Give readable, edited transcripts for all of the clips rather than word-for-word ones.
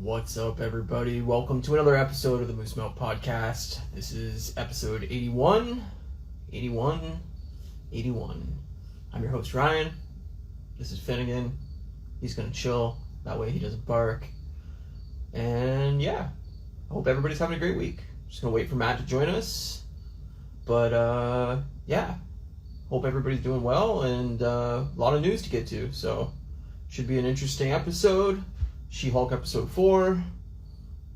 What's up, everybody? Welcome to another episode of the Moose Melt Podcast. This is episode 81. 81. 81. I'm your host, Ryan. This is Finnegan. He's going to chill. That way he doesn't bark. And yeah, I hope everybody's having a great week. Just going to wait for Matt to join us. But yeah, hope everybody's doing well and a lot of news to get to. So should be an interesting episode. She-Hulk episode 4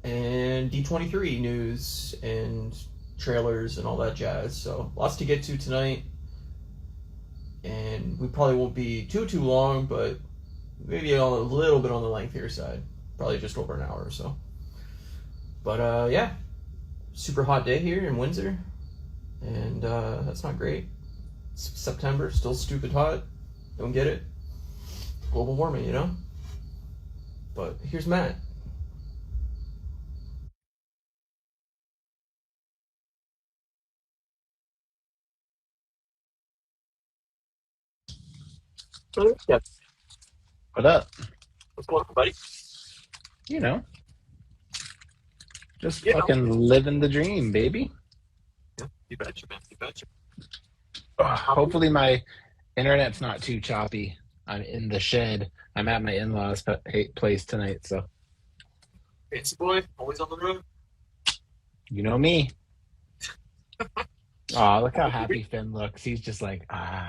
and D23 news and trailers and all that jazz. So lots to get to tonight. And we probably won't be too long, but maybe a little bit on the lengthier side. Probably just over an hour or so. But yeah, super hot day here in Windsor. And that's not great. It's September, still stupid hot. Don't get it. Global warming, you know? But here's Matt. Yeah. What up? What's going on, buddy? You know, just fucking living the dream, baby. Yeah, you betcha, man. You betcha. Hopefully my internet's not too choppy. I'm in the shed. I'm at my in-laws' place tonight, so. Fancy boy, always on the road. You know me. Oh, look how happy Finn looks. He's just like, I'm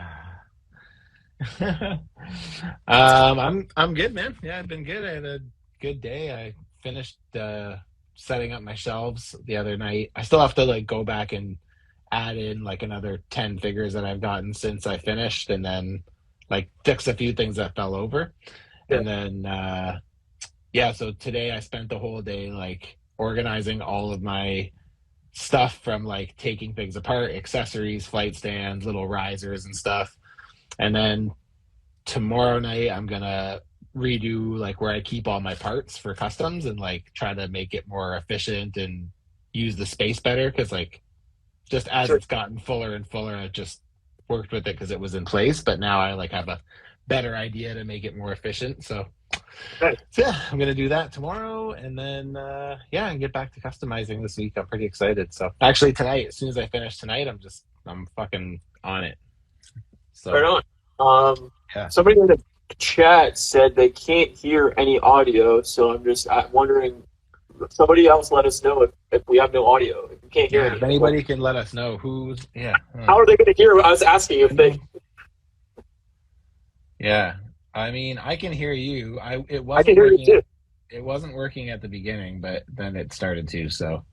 good, man. Yeah, I've been good. I had a good day. I finished setting up my shelves the other night. I still have to go back and add in another 10 figures that I've gotten since I finished, and then fix a few things that fell over. Yeah. And then so today I spent the whole day organizing all of my stuff, from taking things apart, accessories, flight stands, little risers and stuff. And then tomorrow night I'm gonna redo where I keep all my parts for customs and try to make it more efficient and use the space better, because just as it's gotten fuller and fuller, I've just worked with it because it was in place, but now I have a better idea to make it more efficient. So yeah, I'm gonna do that tomorrow, and then and get back to customizing this week. I'm pretty excited. So actually tonight, as soon as I finish tonight, I'm fucking on it. So right on. Somebody in the chat said they can't hear any audio, so I'm just wondering. Somebody else let us know if we have no audio. If you can't hear anything. If anybody can let us know who's How are they going to hear? I was asking if they. Yeah, I mean, I can hear you. I can hear you too. It wasn't working at the beginning, but then it started to. So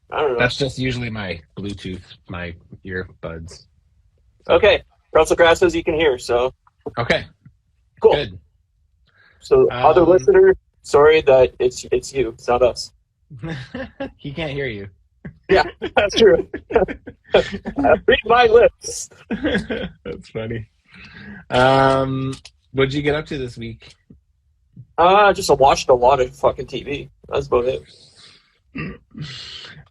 I don't know. That's just usually my Bluetooth, my earbuds. Okay, Russell Grass says you can hear. So okay, cool. Good. So other listener, sorry that it's you. It's not us. He can't hear you. Yeah, that's true. Read my lips. That's funny. What'd you get up to this week? Just watched a lot of fucking TV. That's about it.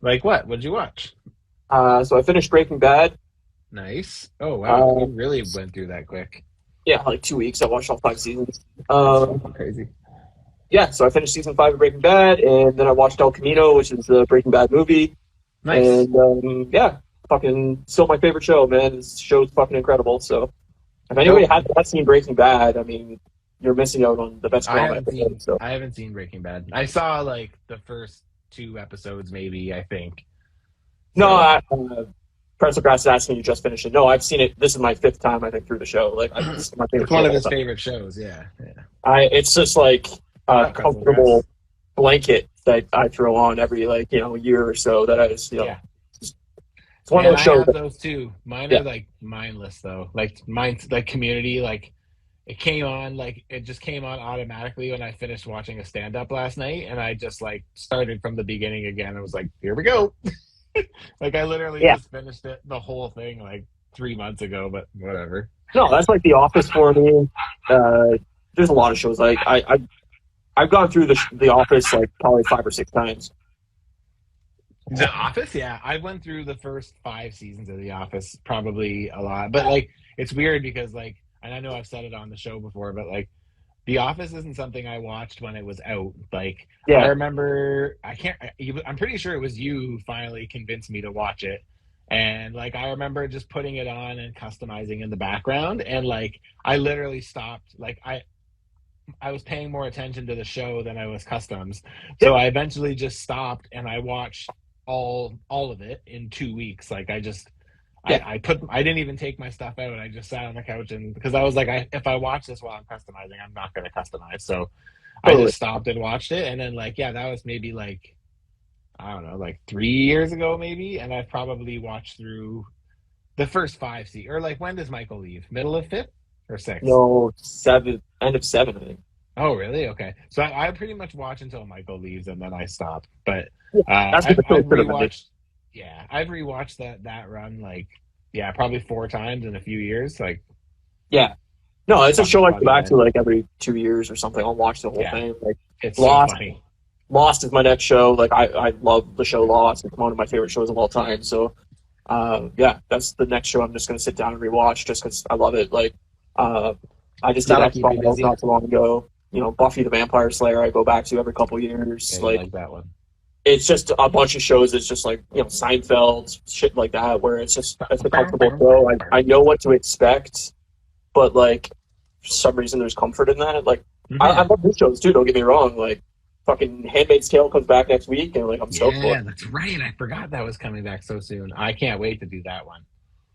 Like what? What'd you watch? So I finished Breaking Bad. Nice. Oh wow, you really went through that quick. Yeah, 2 weeks. I watched all 5 seasons. Crazy. Yeah, so I finished season 5 of Breaking Bad, and then I watched El Camino, which is the Breaking Bad movie. Nice. And fucking still my favorite show, man. This show's fucking incredible. So if anybody hasn't seen Breaking Bad, I mean, you're missing out on the best drama. I haven't seen Breaking Bad. I saw the first 2 episodes, maybe. I think. No, Pretzel Grass is asking you just finished it. No, I've seen it. This is my 5th time I think through the show. It's my favorite. It's one of his favorite shows. Yeah. It's just a comfortable blanket that I throw on every year or so. That I just It's one of those shows. I have those too. Mine are mindless though. Mine's Community. It came on it just came on automatically when I finished watching a stand up last night, and I just started from the beginning again. I was like, here we go. I literally just finished it, the whole thing 3 months ago, but whatever. No, that's The Office for me. There's a lot of shows. I've gone through the Office probably 5 or 6 times. The Office, yeah. I went through the first 5 seasons of The Office probably a lot, but it's weird because and I know I've said it on the show before, but The Office isn't something I watched when it was out. Like I Yeah. remember, I'm pretty sure it was you who finally convinced me to watch it. And like I remember just putting it on and customizing in the background, and like I literally stopped. Like I was paying more attention to the show than I was customs. Yeah. So I eventually just stopped and I watched all of it in 2 weeks. Like Yeah. I didn't even take my stuff out. I just sat on the couch, and because I was like, if I watch this while I'm customizing, I'm not going to customize. So I Totally. just stopped and watched it. And then like, yeah, that was maybe like, I don't know, like 3 years ago, maybe. And I've probably watched through the first five seasons. Or like, when does Michael leave? Middle of fifth or sixth? No, seven, end of seven, I think. Oh, really? Okay. So I pretty much watch until Michael leaves, and then I stop. But Yeah. That's what the show I've should have been. rewatched. Yeah, I've rewatched that run like, yeah, probably 4 times in a few years. Like Yeah. No, it's a fucking show I go funny, back to man. like every 2 years or something. I'll watch the whole Yeah, thing. Like it's so Lost. funny. Lost is my next show. Like I love the show Lost. It's one of my favorite shows of all time. So yeah, that's the next show I'm just gonna sit down and rewatch just because I love it. Like I just did That'll X keep you Files busy. not too long ago. You know, Buffy the Vampire Slayer I go back to every couple years. Yeah, you Like like that one. it's just a bunch of shows. It's just like, you know, Seinfeld, shit like that, where it's a comfortable show. I know what to expect, but like for some reason there's comfort in that. Like I Mhm. love these shows too. Don't get me wrong. Like fucking Handmaid's Tale comes back next week, and like I'm stoked for Yeah, it. that's right. I forgot that was coming back so soon. I can't wait to do that one.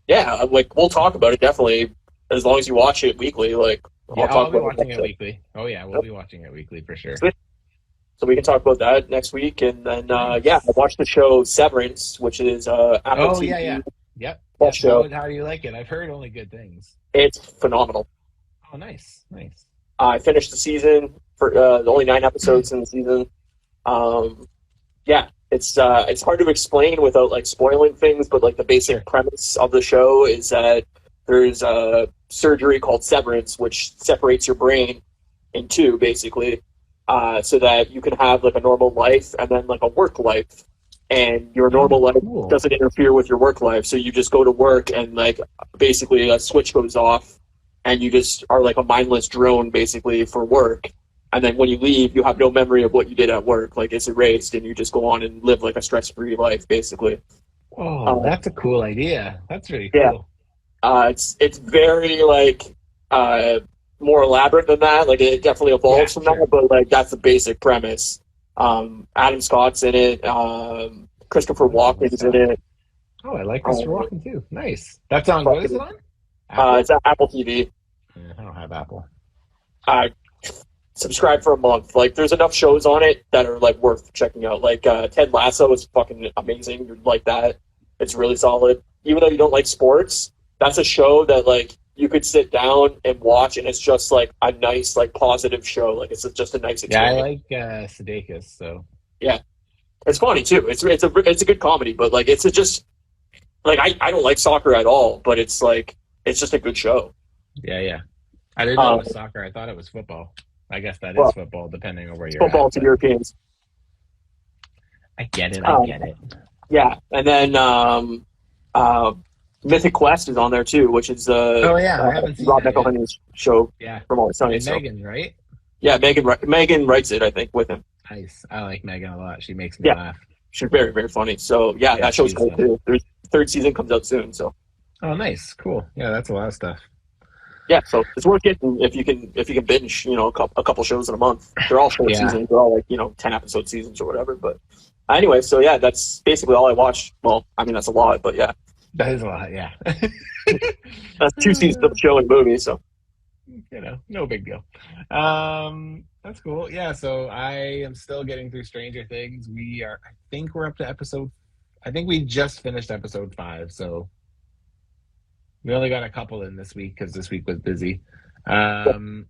Yeah, like we'll talk about it definitely as long as you watch it weekly. Like Yeah, I'll talk I'll be about it watching next it week. weekly. Oh yeah, we'll be watching it weekly for sure. Sweet. So we can talk about that next week, and then yeah, I Nice. watched the show Severance, which is Apple Oh TV yeah, yeah. Yep. plus Yep. show. How do you like it? I've heard only good things. It's phenomenal. Oh, nice, nice. I finished the season for only 9 episodes in the season. Um, yeah, it's hard to explain without like spoiling things, but like the basic Sure. premise of the show is that there's a surgery called severance, which separates your brain in two, basically, so that you can have like a normal life and then like a work life. And your Oh, normal life cool. doesn't interfere with your work life, so you just go to work and like basically a switch goes off, and you just are like a mindless drone basically for work. And then when you leave, you have no memory of what you did at work. Like it's erased, and you just go on and live like a stress-free life, basically. Oh, Uh, that's a cool idea. That's really yeah, cool. it's very like uh, more elaborate than that. Like it definitely Yeah, evolves from that, sure. but like that's the basic premise. Adam Scott's in it. Christopher Oh, Adam Walken is in Scott. it. Oh, I like Christopher Um, Walken too. Nice. That's on. What is it on? it's Apple. at Apple TV. Yeah, I don't have Apple. Uh, Subscribe for a month. Like, there's enough shows on it that are like worth checking out. Like Ted Lasso is fucking amazing. You'd like that. It's really solid. Even though you don't like sports, that's a show that like you could sit down and watch, and it's just like a nice, like positive show. Like it's just a nice Yeah, I experience. like Sudeikis. So Yeah, it's funny too. It's a good comedy, but like it's just like I don't like soccer at all, but it's like it's just a good show. yeah, yeah. I didn't know it Um, was soccer. I thought it was football. I guess that is well, football, depending on where it's you're football at. to But Europeans. I get it. I Um, get it. yeah, and then uh, Mythic Quest is on there too, which is Oh yeah, I haven't seen Rob that yet. McElhenney's show Yeah, from Always Sunny. and So Megan, right? yeah, Megan writes it, I think, with him. Nice. I like Megan a lot. She makes me Yeah, laugh. she's very very funny. So yeah, Yeah, that show's she's cool too. There's third season comes out soon, so Oh, nice. Cool. Yeah, that's a lot of stuff. yeah, so it's worth getting if you can binge, you know, a couple shows in a month. They're all short Yeah, seasons. They're all like 10 episode seasons or whatever. But anyway, so yeah, that's basically all I watched. Well, I mean that's a lot, but yeah, that is a lot. Yeah. that's 2 seasons of show and movie. So No big deal. That's cool. Yeah, so I am still getting through Stranger Things. I think we're up to I think we just finished episode 5, so we only got a couple in this week because this week was busy. Um,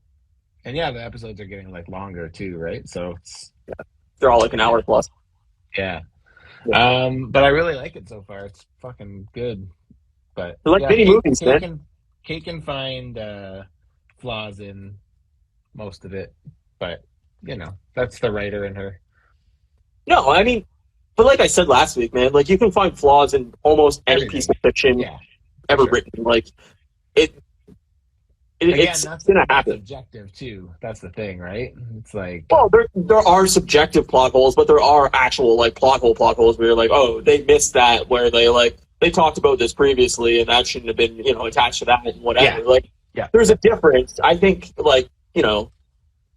and yeah, the episodes are getting like longer too, right? So it's, they're all like an hour yeah, plus. yeah. Yeah. But I really like it so far. It's fucking good. But They're like yeah, mini movies, man. Kate can find flaws in most of it, but that's the writer in her. No, I mean, but like I said last week, man, like you can find flaws in almost any piece Everything. of fiction Yeah, for ever sure. written. Like it, Again, It's that's gonna that's happen. objective too. That's the thing, right? It's like, Well, there are subjective plot holes, but there are actual like plot holes where you're like, oh, they missed that where they talked about this previously and that shouldn't have been attached to that and yeah, whatever. Like, yeah, there's a yeah, difference. I think like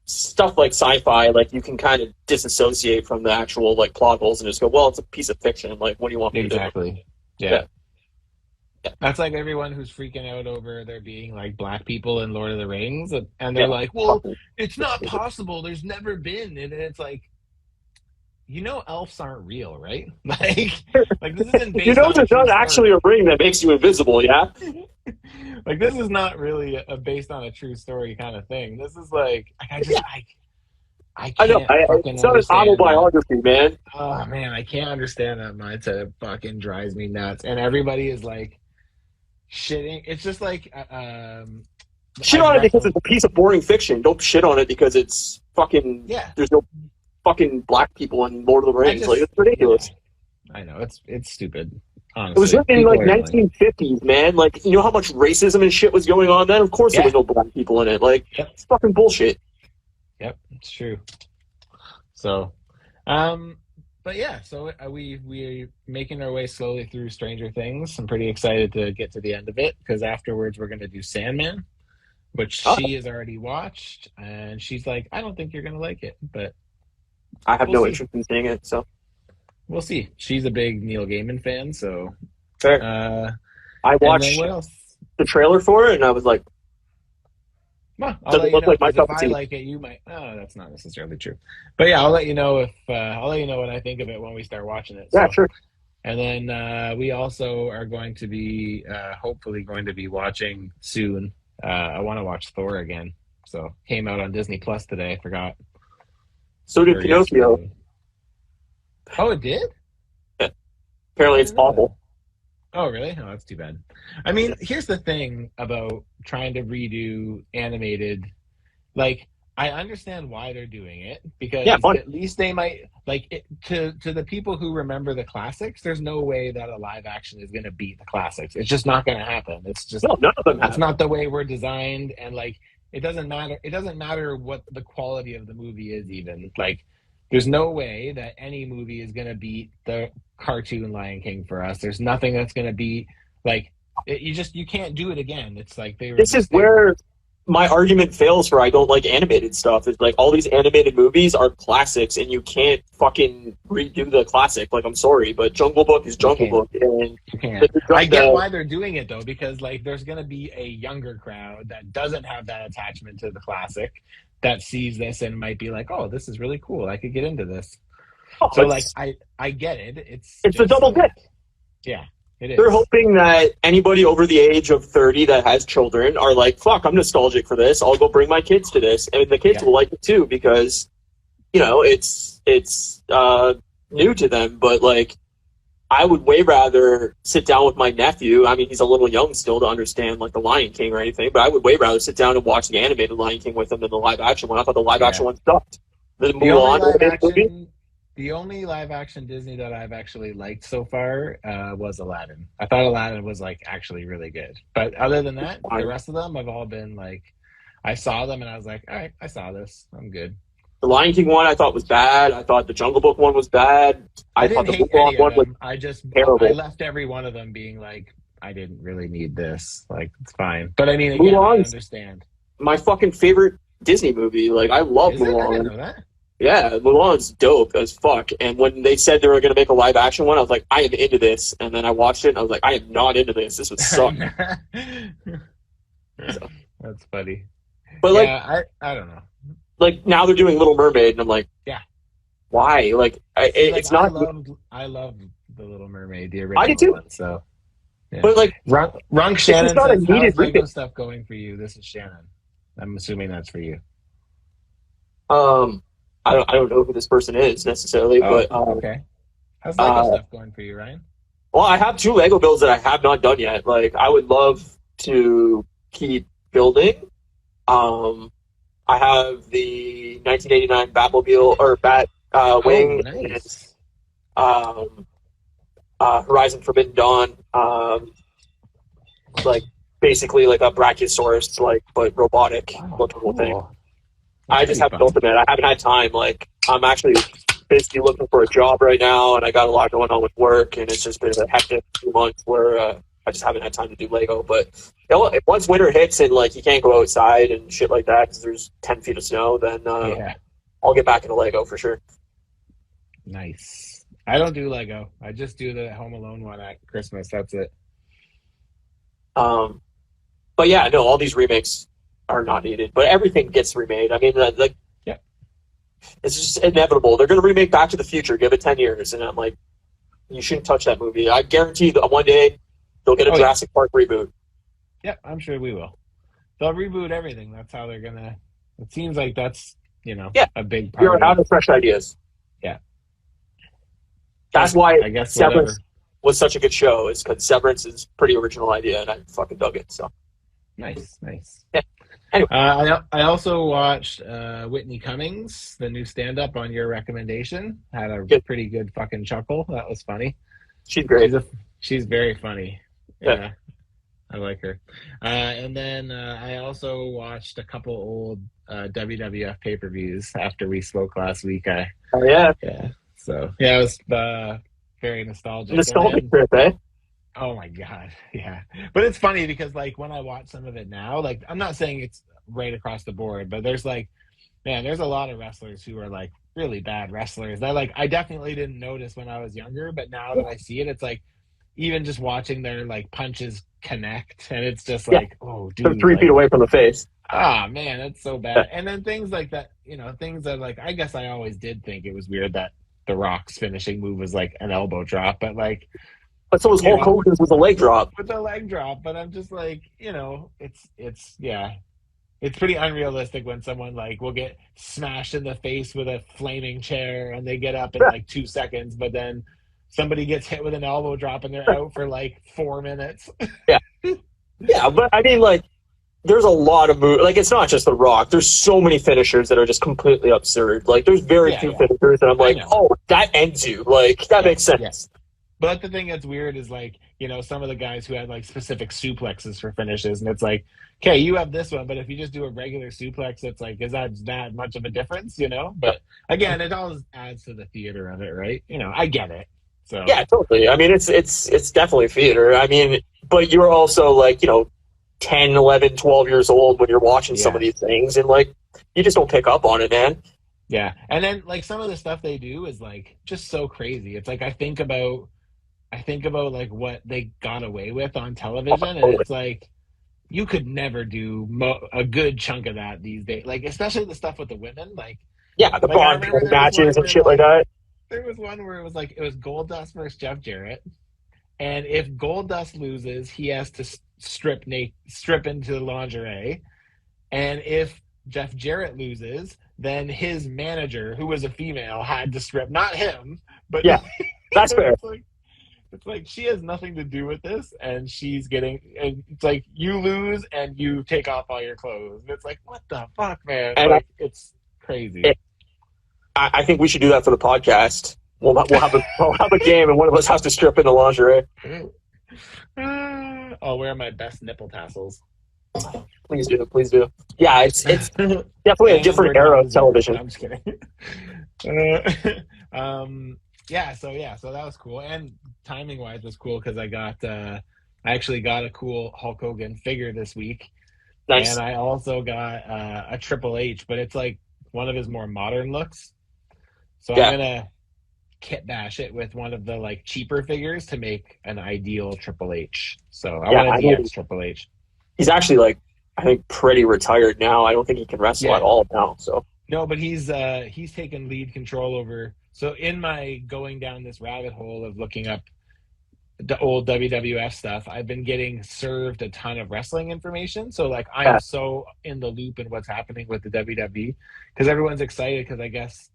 stuff like sci-fi, like you can kind of disassociate from the actual like plot holes and just go, well, it's a piece of fiction. Like, what do you want me to do? exactly. Yeah. Yeah, yeah, That's like everyone who's freaking out over there being like black people in Lord of the Rings, and they're yeah. like, "Well, Fucking it's not possible. There's never been." And it's like, elves aren't real, right? Like this isn't you based know, on a there's true not actually story. a ring that makes you invisible. Yeah, Like this is not really a based on a true story kind of thing. This is like yeah. I I know. can't fucking It's not an understand that. autobiography, man. Oh man, I can't understand that mindset. It fucking drives me nuts. And everybody is like shitting. It's just like Shit I've on it read because it's a piece of boring fiction. Don't shit on it because it's fucking. yeah. There's no fucking black people in Lord of the I Rings. Like, just it's yeah. ridiculous. I know it's stupid. It was Honestly, written in people like are annoying. 1950s, man. Like, you know how much racism and shit was going on then? Of course there Yeah. was no black people in it. Like, Yep. it's fucking bullshit. Yep. It's true. So, but yeah. So we making our way slowly through Stranger Things. I'm pretty excited to get to the end of it because afterwards we're gonna do Sandman, which Oh, she has already watched, and she's like, I don't think you're gonna like it, but I have we'll no see. interest in seeing it, so We'll see. She's a big Neil Gaiman fan, so fair. uh, I and then watched what else? the trailer for it and I was like, Well, I'll doesn't let you look know like my because if cup of I tea. like it, you might. Oh, that's not necessarily true. But yeah, I'll let you know what I think of it when we start watching it. Yeah, So, sure. and then we also are going to be hopefully going to be watching soon. I want to watch Thor again. So came out on Disney Plus today. I forgot So did or Pinocchio. yesterday. Oh, it did? Yeah. Oh, Apparently I it's didn't know that. awful. Oh, really? Oh, that's too bad. I mean, here's the thing about trying to redo animated. Like, I understand why they're doing it Yeah, because money. at least they might like it, to the people who remember the classics. There's no way that a live action is going to beat the classics. It's just not going to happen. It's just No, none of them it's have. not the way we're designed, and like it doesn't matter. It doesn't matter what the quality of the movie is. Even like, there's no way that any movie is going to beat the cartoon Lion King for us. There's nothing that's going to beat like you can't do it again. It's like This is they were where my argument fails for I don't like animated stuff. Is like all these animated movies are classics and you can't fucking redo the classic. Like, I'm sorry, but Jungle Book is you Jungle can't. Book, and You can't. I get the why they're doing it though, because like there's gonna be a younger crowd that doesn't have that attachment to the classic that sees this and might be like, "Oh, this is really cool. I could get into this." oh, So like I get it. It's it's a just double dip. like yeah, it They're is. hoping that anybody over the age of 30 that has children are like, fuck, I'm nostalgic for this. I'll go bring my kids to this. And the kids Yeah. will like it too because, it's new to them. But, like, I would way rather sit down with my nephew. I mean, he's a little young still to understand, like, the Lion King or anything. But I would way rather sit down and watch the animated Lion King with him than the live action one. I thought the live action Yeah. one sucked. The The only Mulan live animated movie? action the only live action Disney that I've actually liked so far was Aladdin. I thought Aladdin was like actually really good. But other than that, the rest of them have all been like I saw them and I was like, all right, I saw this. I'm good. The Lion King one I thought was bad. I thought the Jungle Book one was bad. I I thought didn't the hate Mulan any of one was them. I terrible. left every one of them being like, I didn't really need this. Like, it's fine. But I mean, again, I Mulan's understand. my fucking favorite Disney movie. Like, I love Is it? I didn't Mulan. know that. Yeah, Mulan's dope as fuck. And when they said they were going to make a live action one, I was like, I am into this. And then I watched it and I was like, I am not into this. This would suck. So, That's funny. but like, Yeah, I don't know. like now they're doing Little Mermaid, and I'm like, Yeah. why? Like, it's not. I loved the Little Mermaid, the I did original too. one. So, yeah. But like, Runk it's Shannon not a says, "How's needed Lego remake. stuff going for you?" This is Shannon. I'm assuming that's for you. I don't know who this person is necessarily, Oh, but okay. How's Lego uh, stuff going for you, Ryan? well, I have 2 Lego builds that I have not done yet. Like, I would love to keep building. I have the 1989 Batmobile or Bat Oh, Wing nice. and Horizon Forbidden Dawn. Like basically like a Brachiosaurus, like, but robotic Oh, looking thing. cool. That's I just pretty haven't fun. built them yet. I haven't had time. Like, I'm actually basically looking for a job right now, and I got a lot going on with work, and it's just been a hectic few months where I just haven't had time to do Lego. But once winter hits and like you can't go outside and shit like that because there's 10 feet of snow, then Yeah, I'll get back into Lego for sure. nice. I don't do Lego. I just do the Home Alone one at Christmas. That's it. Um, but yeah, no, all these remakes are not needed, but everything gets remade. I mean, like Yeah. it's just inevitable. They're going to remake Back to the Future. Give it 10 years, and I'm like, you shouldn't touch that movie. I guarantee that one day they'll get a Oh yeah. Jurassic Park reboot. Yep, I'm sure we will. They'll reboot everything. That's how they're gonna. It seems like that's Yeah, a big you're part out of. of fresh ideas. Yeah. That's why I guess Severance whatever. was such a good show. Is because Severance is a pretty original idea, and I fucking dug it. So Nice, nice. yeah. Anyway, I also watched Whitney Cummings, the new stand-up on your recommendation. Had a good. pretty good fucking chuckle. That was funny. She's great. She's very funny. Yeah. Yeah, I like her. And then I also watched a couple old WWF pay-per-views after we spoke last week. Oh yeah, Yeah. So yeah, it was very nostalgic. And nostalgic then, trip, eh? oh my God, yeah. But it's funny because like when I watch some of it now, like I'm not saying it's right across the board, but there's like, man, there's a lot of wrestlers who are like really bad wrestlers that like I definitely didn't notice when I was younger, but now that I see it, it's like even just watching their like punches connect, and it's just Yeah, like, oh, they're dude, 3 feet like, away from the face. ah, man, that's so Yeah. bad. And then things like that, things that like I guess I always did think it was weird that The Rock's finishing move was like an elbow drop, but like, But so was you Hulk know, Hogan's with a leg drop. with the leg drop. But I'm just like, it's yeah, it's pretty unrealistic when someone like will get smashed in the face with a flaming chair and they get up in Yeah, like 2 seconds, but then somebody gets hit with an elbow drop and they're out for like 4 minutes. yeah, yeah. But I mean, like, there's a lot of moves. Like, it's not just The Rock. There's so many finishers that are just completely absurd. Like, there's very Yeah, few yeah, finishers that I'm I like, know. oh, that ends you. Like, that Yeah, makes yeah. sense. But the thing that's weird is like, some of the guys who had like specific suplexes for finishes, and it's like, okay, you have this one, but if you just do a regular suplex, it's like, is that much of a difference, But again, it all adds to the theater of it, right? I get it. So Yeah, totally. I mean, it's definitely theater. I mean, but you're also like, 10, 11, 12 years old when you're watching some of yeah, these things, and like, you just don't pick up on it, man. yeah. And then like some of the stuff they do is like just so crazy. It's like I think about like what they got away with on Oh, television, and totally. it's like you could never do a good chunk of that these days. Like especially the stuff with the women. Like Yeah, the like I Braun remember Strowman matches and shit like like that. there was one where it was like it was Goldust versus Jeff Jarrett, and if Goldust loses, he has to strip into lingerie, and if Jeff Jarrett loses, then his manager, who was a female, had to strip, not him, but Yeah, that's fair. it's like she has nothing to do with this, and and it's like you lose and you take off all your clothes, and it's like what the fuck, man? And Like it's crazy. I think we should do that for the podcast. We'll have a game, and one of us has to strip in the lingerie. I'll wear my best nipple tassels. Please do, please do. Yeah, it's And definitely a I'm different working on era of dessert. No, television. I'm just kidding. So that was cool, and timing wise was cool because I actually got a cool Hulk Hogan figure this week, and Nice. I also got a Triple H, but it's like one of his more modern looks. So I'm Yeah, gonna kit bash it with one of the like cheaper figures to make an ideal Triple H. So I yeah. want a I mean, DX Triple H. he's actually like, I think, pretty retired now. I don't think he can wrestle at Yeah, all now. So no, but he's taken lead control over. So in my going down this rabbit hole of looking up the old WWF stuff, I've been getting served a ton of wrestling information. So like I'm yeah, so in the loop in what's happening with the WWE because everyone's excited because I guess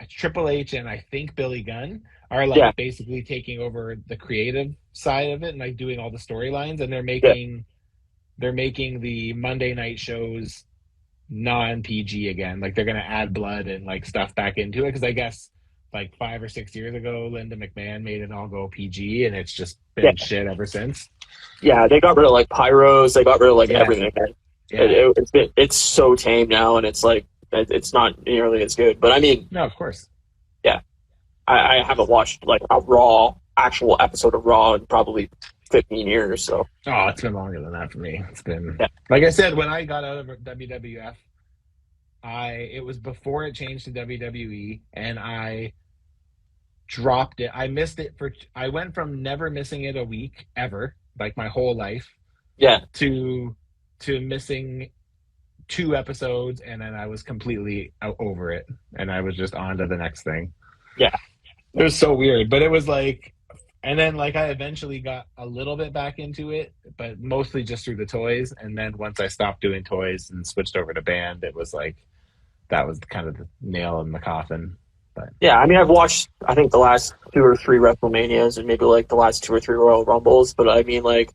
Triple H and I think Billy Gunn are yeah, like basically taking over the creative side of it and like doing all the storylines, and they're yeah, making the Monday night shows non PG again. Like they're gonna add blood and like stuff back into it because I guess like 5 or 6 years ago, Linda McMahon made it all go PG, and it's just yeah. been shit ever since. Yeah, they got rid of like pyros. They got rid of like Yeah, everything. yeah. It's so tame now, and it's like it's not nearly as good. But I mean, No, of course. yeah, I haven't watched like a Raw actual episode of Raw in probably 15 years. So Oh, it's been longer than that for me. It's been yeah, like I said when I got out of WWF. It was before it changed to WWE, and I dropped it. I missed it for. I went from never missing it a week ever, like my whole life, yeah, to missing 2 episodes, and then I was completely over it, and I was just on to the next thing. yeah. It was so weird, but it was like, and then like I eventually got a little bit back into it, but mostly just through the toys. And then once I stopped doing toys and switched over to band, it was like that was kind of the nail in the coffin. But Yeah, I mean, I've watched, I think, the last 2 or 3 WrestleManias and maybe, like, the last 2 or 3 Royal Rumbles, but I mean, like,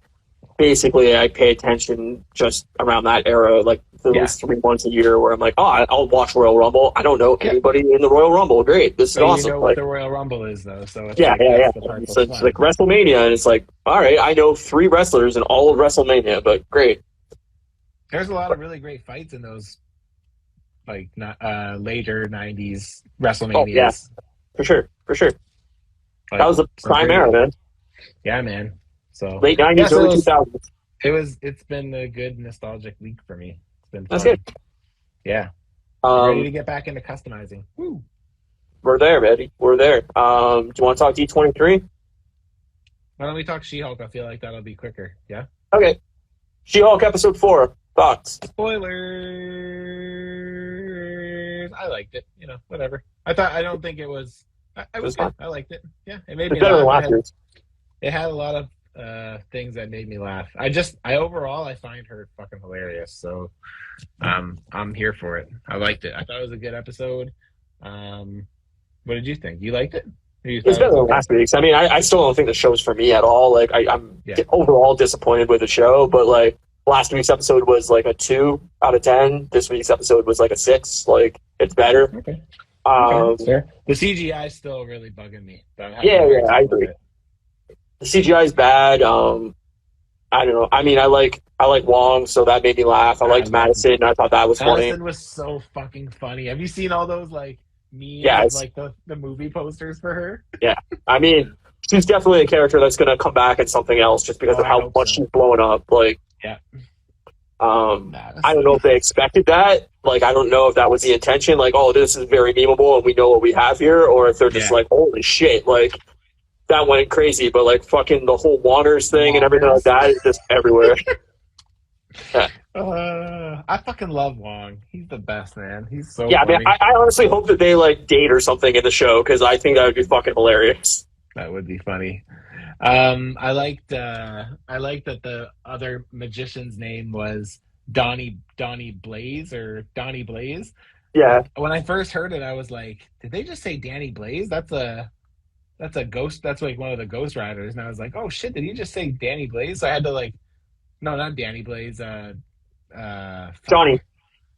basically, I pay attention just around that era, like, at yeah, least 3 months a year where I'm like, oh, I'll watch Royal Rumble. I don't know yeah. anybody in the Royal Rumble. Great, this is But you awesome. know what Like, the Royal Rumble is, though, so it's yeah, like yeah, that's yeah. the part So that's it's like fun. WrestleMania, and it's like, all right, I know 3 wrestlers in all of WrestleMania, but great. There's a lot of really great fights in those, like not later '90s Oh, yeah, WrestleManias. for sure, for sure. That Like was the some prime pretty era, good. man. Yeah, man. So Late yeah, 90s, so early 2000s. it's been a good nostalgic week for me. It's been That's good. fun. Yeah. I'm ready Um, to get back into customizing. Woo. we're there, Eddie. We're there. Do you want to talk D23? Why don't we talk She-Hulk? I feel like that'll be quicker. Yeah. Okay. She-Hulk episode 4. Thoughts? Spoilers. I liked it. You know, whatever. I don't think it was. I It was was good. fun. I liked it. Yeah, it made It's me better than laugh. last year's. It had a lot of things that made me laugh. I overall I find her fucking hilarious. So I'm here for it. I liked it. I thought it was a good episode. What did you think? You liked it? Or you It's thought it better was than okay? last week's. I mean, I still don't think the show's for me at all. Like, I'm Yeah. overall disappointed with the show, but, like, last week's episode was, like, a 2 out of 10. This week's episode was, like, a 6. Like, it's better. Okay. Okay. Um, That's fair. The CGI is still really bugging me. I'm having yeah, a hard yeah, I time with agree. it. The CGI is bad. I don't know. I mean, I like Wong, so that made me laugh. I I liked love Madison. I thought that was funny. Madison was so fucking funny. Have you seen all those like memes Yeah, of like the movie posters for her? yeah. I mean, she's definitely a character that's going to come back in something else just because Oh, of I how hope much so. she's blowing up. Like, Yeah. I don't know if they expected that. Like, I don't know if that was the intention. Like, oh, this is very memeable and we know what we have here, or if they're just Yeah. like, holy shit, like that went crazy. But like, fucking the whole Waters thing and everything like that is just everywhere. Yeah. I fucking love Wong. He's the best, man. He's so Yeah, I mean, funny. I honestly hope that they like date or something in the show because I think that would be fucking hilarious. That would be funny. I liked that the other magician's name was Donnie Blaze or Donnie Blaze. Yeah, When I first heard it, I was like, did they just say Danny Blaze? That's a ghost. That's like one of the Ghost Riders. And I was like, oh shit, did he just say Danny Blaze? So I had to like, no, not Danny Blaze. Johnny.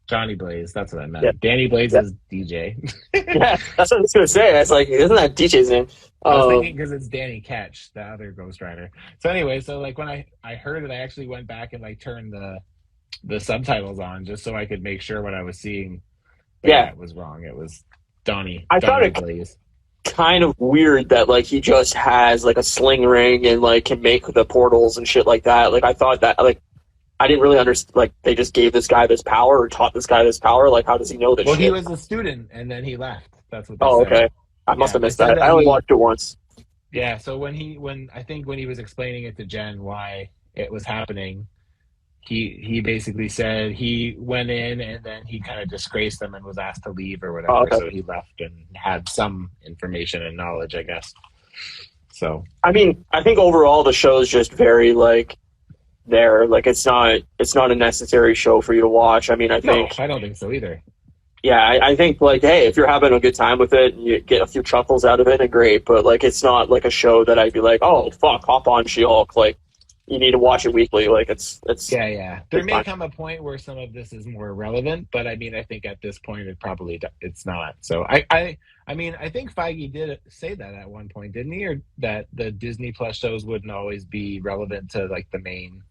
Johnny Blaze. That's what I meant. Yeah. Danny Blaze Yeah. is DJ. Yeah, that's what I was gonna say. It's like, isn't that DJ's name? I was thinking because it's Danny Ketch, the other Ghost Rider. So anyway, so like when I heard it, I actually went back and like turned the subtitles on just so I could make sure what I was seeing. But Yeah. it was wrong. It was Donnie I found it Blaze. kind of weird that like he just has like a sling ring and like can make the portals and shit like that. Like I thought that like I didn't really understand. Like they just gave this guy this power or taught this guy this power. Like how does he know this? Well, shit? he was a student and then he left. That's what they Oh, said. okay. I must Yeah, have they missed said that. that I only he- watched it once. Yeah, so when he was explaining it to Jen why it was happening, he basically said he went in and then he kind of disgraced them and was asked to leave or whatever. Oh, okay. So he left and had some information and knowledge, I guess. So I mean, I think overall the show is just very like there. Like it's not a necessary show for you to watch. I mean, I think I don't think so either. yeah, I think like hey, if you're having a good time with it and you get a few chuckles out of it, then great. But like it's not like a show that I'd be like, oh fuck, hop on She-Hulk. Like you need to watch it weekly. Like it's Yeah. There it's may fine. come a point where some of this is more relevant, but I mean, I think at this point it's not. So I I mean, I think Feige did say that at one point, didn't he? Or that the Disney Plus shows wouldn't always be relevant to like the main.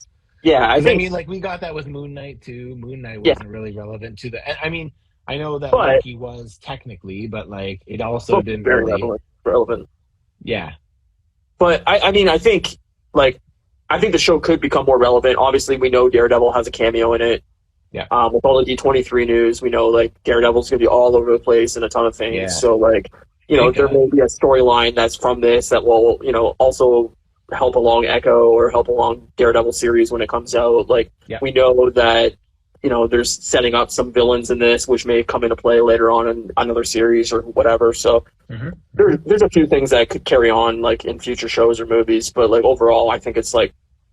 Yeah, I Because I think mean, like we got that with Moon Knight too. Moon Knight yeah, wasn't really relevant to the. I mean, I know that but Loki was technically, but like it also didn't very really. relevant. Yeah, But I mean, like, I think the show could become more relevant. Obviously, we know Daredevil has a cameo in it. yeah, With all the D23 news, we know like Daredevil's gonna be all over the place and a ton of things. yeah. So like, Thank there God. may be a storyline that's from this that will, also help along Echo or help along Daredevil series when it comes out. Like Yeah. we know that, there's setting up some villains in this which may come into play later on in another series or whatever. So there's a few things that could carry on like in future shows or movies, but like overall, I think it's like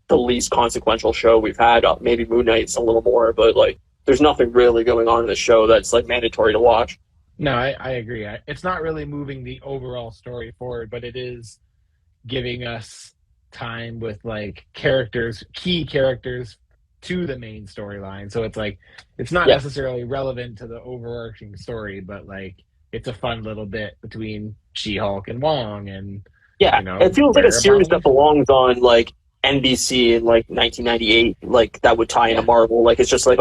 the least consequential show we've had. Maybe Moon Knight's a little more, but like there's nothing really going on in the show that's like mandatory to watch. No, I agree. It's not really moving the overall story forward, but it is giving us time with like characters, key characters to the main storyline. So it's like it's not Yeah, necessarily relevant to the overarching story, but like it's a fun little bit between She-Hulk and Wong and yeah. It feels like a where series that Abomination. belongs on like NBC in like 1998, like that would tie into Yeah. Marvel. Like it's just like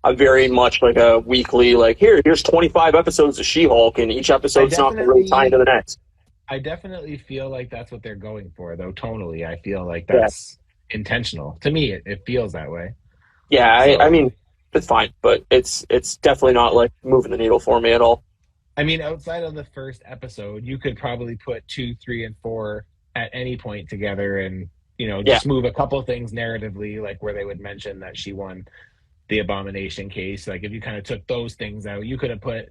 a very much like a weekly like here's 25 episodes of She-Hulk, and each I episode's not really tie into definitely the next. I definitely feel like that's what they're going for though tonally. I feel like Yeah, that's intentional. To me it feels that way. yeah. I So mean, it's fine, but it's definitely not like moving the needle for me at all. I mean, outside of the first episode, you could probably put two, three, and four at any point together, and Yeah, just move a couple of things narratively, like where they would mention that she won the Abomination case. Like if you kind of took those things out, you could have put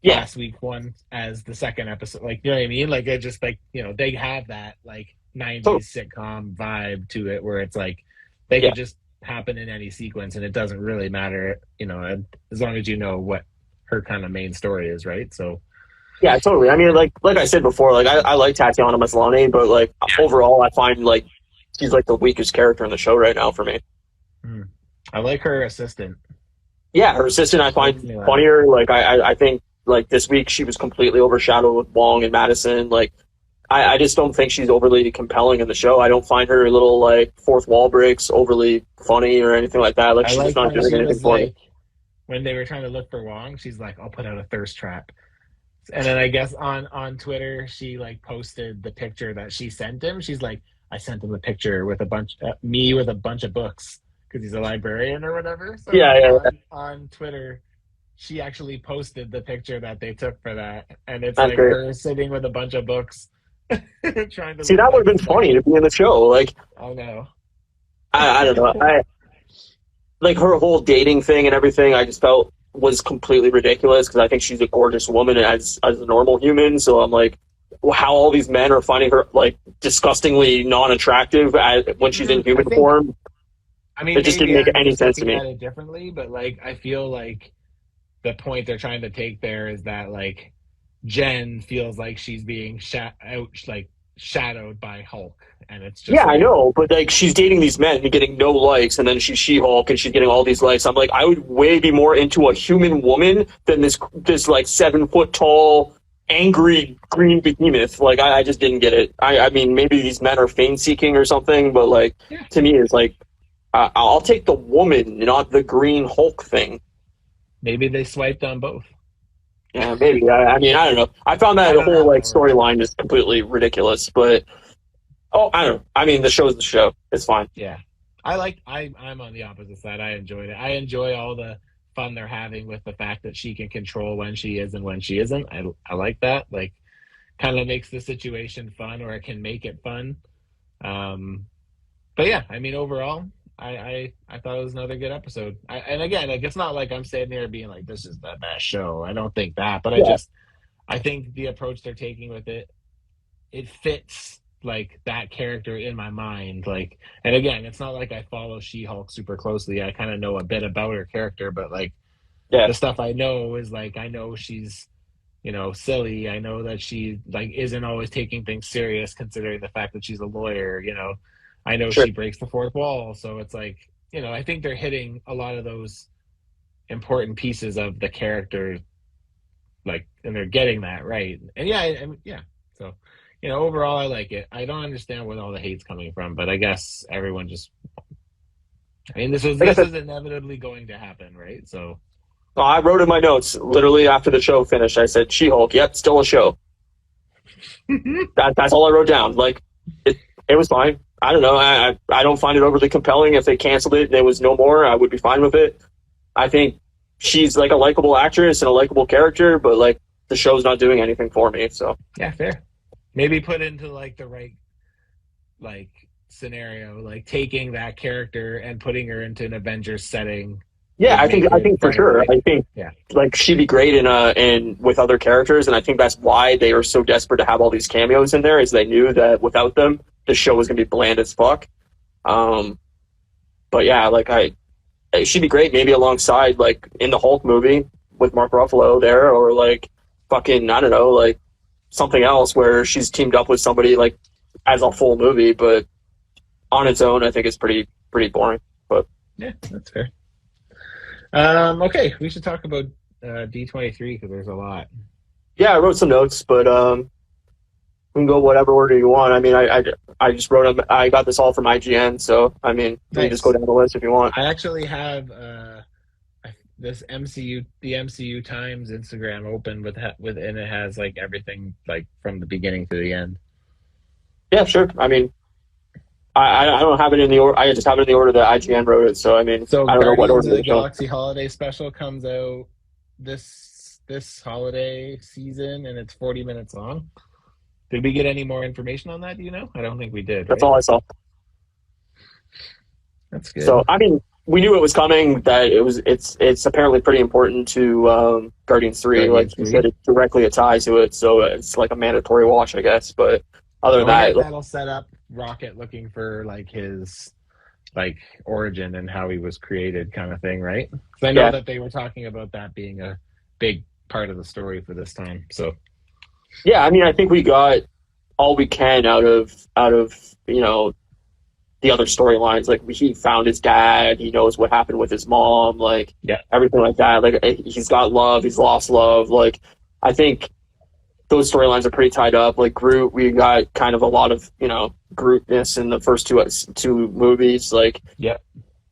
yeah, last week one as the second episode. Like you know what I mean? Like it just like they have that like so '90s sitcom vibe to it, where it's like they yeah. could just happen in any sequence, and it doesn't really matter. As long as you know what her kind of main story is, right? So. Yeah, totally. I mean, like I said before, like I like Tatiana Maslany, but like overall, I find like she's like the weakest character in the show right now for me. Mm. I like her assistant. Yeah, her assistant I She makes find me laugh. funnier. Like I think like this week she was completely overshadowed with Wong and Madison. Like I just don't think she's overly compelling in the show. I don't find her little like fourth wall breaks overly funny or anything like that. Like I she's just like not when doing she anything was funny. like, when they were trying to look for Wong, she's like, "I'll put out a thirst trap." And then I guess on Twitter, she like posted the picture that she sent him. She's like, "I sent him a picture with a bunch, me with a bunch of books because he's a librarian or whatever." So Yeah, like yeah, yeah. on Twitter, she actually posted the picture that they took for that, and it's That's like great. her sitting with a bunch of books, trying to See, look that would like have been funny to be in the show. Like I know. I don't know. I like her whole dating thing and everything. I just felt was completely ridiculous because I think she's a gorgeous woman as a normal human. So I'm like, how all these men are finding her like disgustingly non-attractive when she's in I human think form. I mean, It just didn't maybe make I'm any just sense to looking me. at it differently, but like I feel like the point they're trying to take there is that like Jen feels like she's being shadowed by Hulk, and it's Yeah, just I like know, but like she's dating these men and getting no likes, and then she's She-Hulk and she's getting all these likes. I'm like, I would way be more into a human woman than this like 7 foot tall, angry green behemoth. Like I just didn't get it. I mean, maybe these men are fame seeking or something, but like yeah, to me, it's like I'll take the woman, not the green Hulk thing. maybe they swiped on both. Yeah, maybe. I mean, I don't know. I found that I the don't know whole how like that works. storyline just completely ridiculous. But I don't know. I mean, the show's the show. It's fine. Yeah, I'm on the opposite side. I enjoyed it. I enjoy all the fun they're having with the fact that she can control when she is and when she isn't. I like that. Like, kind of makes the situation fun, or it can make it fun. Um, but yeah, I mean, overall, I thought it was another good episode. And again, like it's not like I'm sitting there being like, this is the best show. I don't think that, but Yeah, I think the approach they're taking with it fits like that character in my mind. Like, and again, it's not like I follow She-Hulk super closely. I kind of know a bit about her character, but like yeah, the stuff I know is like I know she's silly. I know that she like isn't always taking things serious considering the fact that she's a lawyer. I know sure. she breaks the fourth wall. So it's like, I think they're hitting a lot of those important pieces of the character and they're getting that right. And yeah. So, overall, I like it. I don't understand where all the hate's coming from, but I guess everyone just. I mean, this Like I is said, inevitably going to happen, right? So. I wrote in my notes literally after the show finished. I said, "She-Hulk, yep, still a show." That's all I wrote down. Like, it was fine. I don't know. I don't find it overly compelling. If they canceled it and there was no more, I would be fine with it. I think she's like a likable actress and a likable character, but like the show's not doing anything for me. So yeah, fair. Maybe put into like the right scenario, like taking that character and putting her into an Avengers setting. Yeah, I think for better, sure. right? I think like she'd be great in with other characters, and I think that's why they are so desperate to have all these cameos in there, is they knew that without them, the show was gonna be bland as fuck. But yeah, like she'd be great maybe alongside like in the Hulk movie with Mark Ruffalo there, or like fucking I don't know, like something else where she's teamed up with somebody like as a full movie, but on its own, I think it's pretty boring. But yeah, that's fair. Okay, we should talk about D23 because there's a lot. Yeah, I wrote some notes, but we can go whatever order you want. I mean, I just wrote them. I got this all from IGN, so I mean, you can just go down the list if you want. I actually have this the MCU Times Instagram open and it has like everything like from the beginning to the end. Yeah, sure. I mean, I don't have it in the order. I just have it in the order that IGN wrote it. So I mean, so I don't know what order. Guardians of the Galaxy Holiday Special comes out this holiday season, and it's 40 minutes long. Did we get any more information on that? Do you know? I don't think we did. That's all I saw. That's good. So I mean, we knew it was coming. That it's apparently pretty important to Guardians 3. Like you said, it's directly a tie to it, so it's like a mandatory watch, I guess. But other than that, that'll set up Rocket looking for like his origin and how he was created, kind of thing, right? Because I know that they were talking about that being a big part of the story for this time. So yeah, I mean, I think we got all we can out of the other storylines. Like he found his dad, he knows what happened with his mom, like everything like that. Like he's got love, he's lost love. Like I think those storylines are pretty tied up. Like Groot, we got kind of a lot of Grootness in the first two movies. Like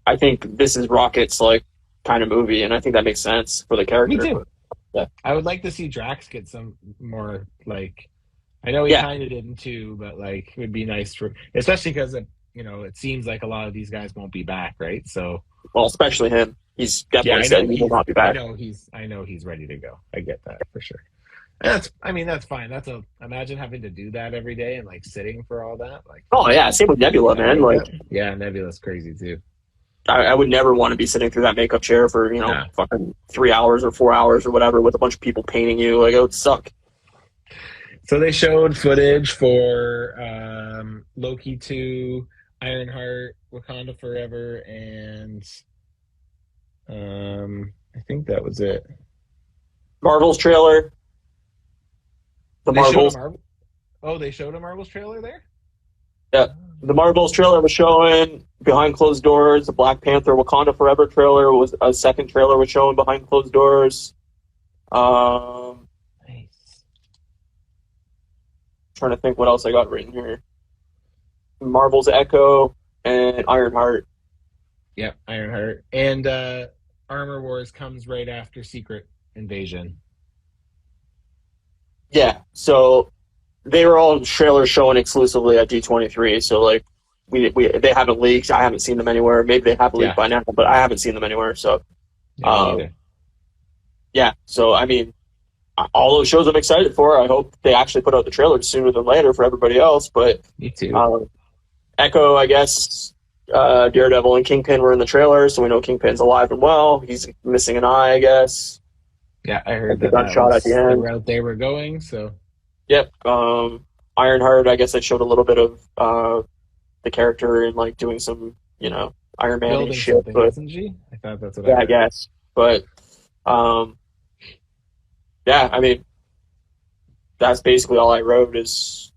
I think this is Rocket's like kind of movie, and I think that makes sense for the character. Me too. Yeah. I would like to see Drax get some more like. I know he kind of didn't too, but like it would be nice for, especially because it seems like a lot of these guys won't be back, right? So well, especially him. He's definitely said he will not be back. I know he's ready to go. I get that for sure. That's fine. Imagine having to do that every day and like sitting for all that. Like, oh yeah, same with Nebula, man. Like, yeah, Nebula's crazy too. I would never want to be sitting through that makeup chair for fucking 3 hours or 4 hours or whatever with a bunch of people painting you. Like, it would suck. So they showed footage for Loki 2, Ironheart, Wakanda Forever, and I think that was it. Marvel's trailer. They showed a Marvel's trailer there? Yeah. The Marvel's trailer was showing behind closed doors. The Black Panther Wakanda Forever trailer was a second trailer was showing behind closed doors. Nice. Trying to think what else I got written here. Marvel's Echo and Ironheart. Yeah, Ironheart. And Armor Wars comes right after Secret Invasion. Yeah, so they were all trailers showing exclusively at D23. So like, they haven't leaked. I haven't seen them anywhere. Maybe they have leaked by now, but I haven't seen them anywhere. So, So I mean, all those shows I'm excited for. I hope they actually put out the trailers sooner than later for everybody else. But me too. Echo, I guess, Daredevil and Kingpin were in the trailer, so we know Kingpin's alive and well. He's missing an eye, I guess. Yeah, I heard that gunshot at the end. The route they were going. So, yep. Ironheart, I guess they showed a little bit of the character and like doing some, Iron Man shit. But isn't she? I thought that's what I heard. I guess. But I mean, that's basically all I wrote. Is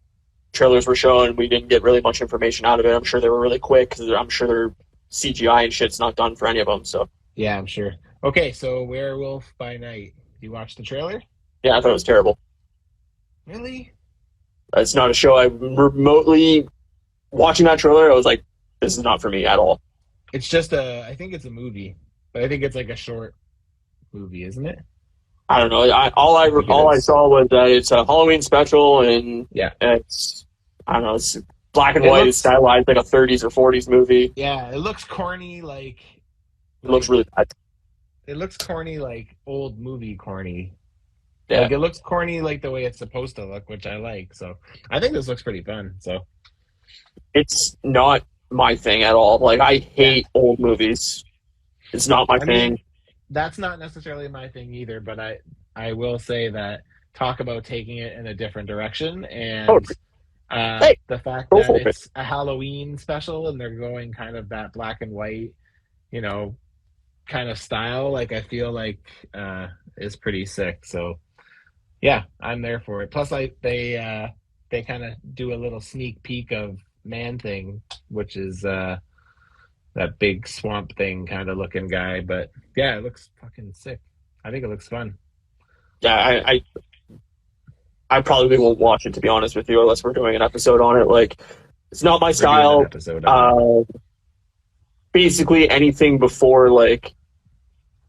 trailers were showing. We didn't get really much information out of it. I'm sure they were really quick because I'm sure their CGI and shit's not done for any of them. So yeah, I'm sure. Okay, so Werewolf by Night. You watched the trailer? Yeah, I thought it was terrible. Really? It's not a show I remotely watching that trailer. I was like, this is not for me at all. It's just I think it's a movie, but I think it's like a short movie, isn't it? I don't know. All I saw was that it's a Halloween special, and it's I don't know. It's black and white. It's stylized like a 30s or 40s movie. Yeah, it looks corny. Like it looks really bad. It looks corny, like old movie corny. Yeah. Like it looks corny, like the way it's supposed to look, which I like. So I think this looks pretty fun. So it's not my thing at all. Like I hate old movies. It's not my thing. Mean, that's not necessarily my thing either. But I will say that talk about taking it in a different direction, and the fact that it's a Halloween special and they're going kind of that black and white, kind of style. Like I feel like is pretty sick. So. Yeah, I'm there for it. Plus, they kind of do a little sneak peek of Man-Thing, which is that big swamp thing kind of looking guy. But yeah, it looks fucking sick. I think it looks fun. Yeah, I probably won't watch it, to be honest with you, unless we're doing an episode on it. Like, it's not my style. Basically, anything before like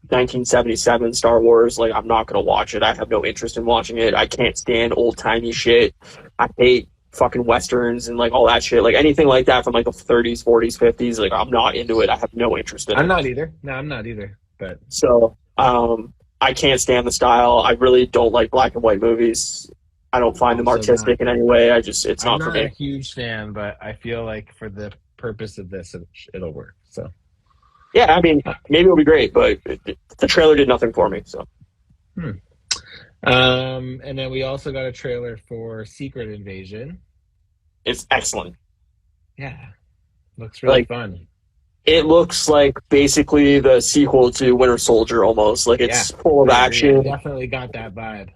1977 Star Wars, like I'm not gonna watch it. I have no interest in watching it. I can't stand old timey shit. I hate fucking westerns and like all that shit. Like anything like that from like the 30s, 40s, 50s. Like I'm not into it. I have no interest in it. I'm not either. No, I'm not either. But so I can't stand the style. I really don't like black and white movies. I don't find them artistic in any way. It's not for me. I'm not a huge fan, but I feel like for the purpose of this, it'll work. So. Yeah, I mean, maybe it'll be great, but the trailer did nothing for me. So, and then we also got a trailer for Secret Invasion. It's excellent. Yeah, looks really fun. It looks like basically the sequel to Winter Soldier, almost. Like it's full of action. Definitely got that vibe.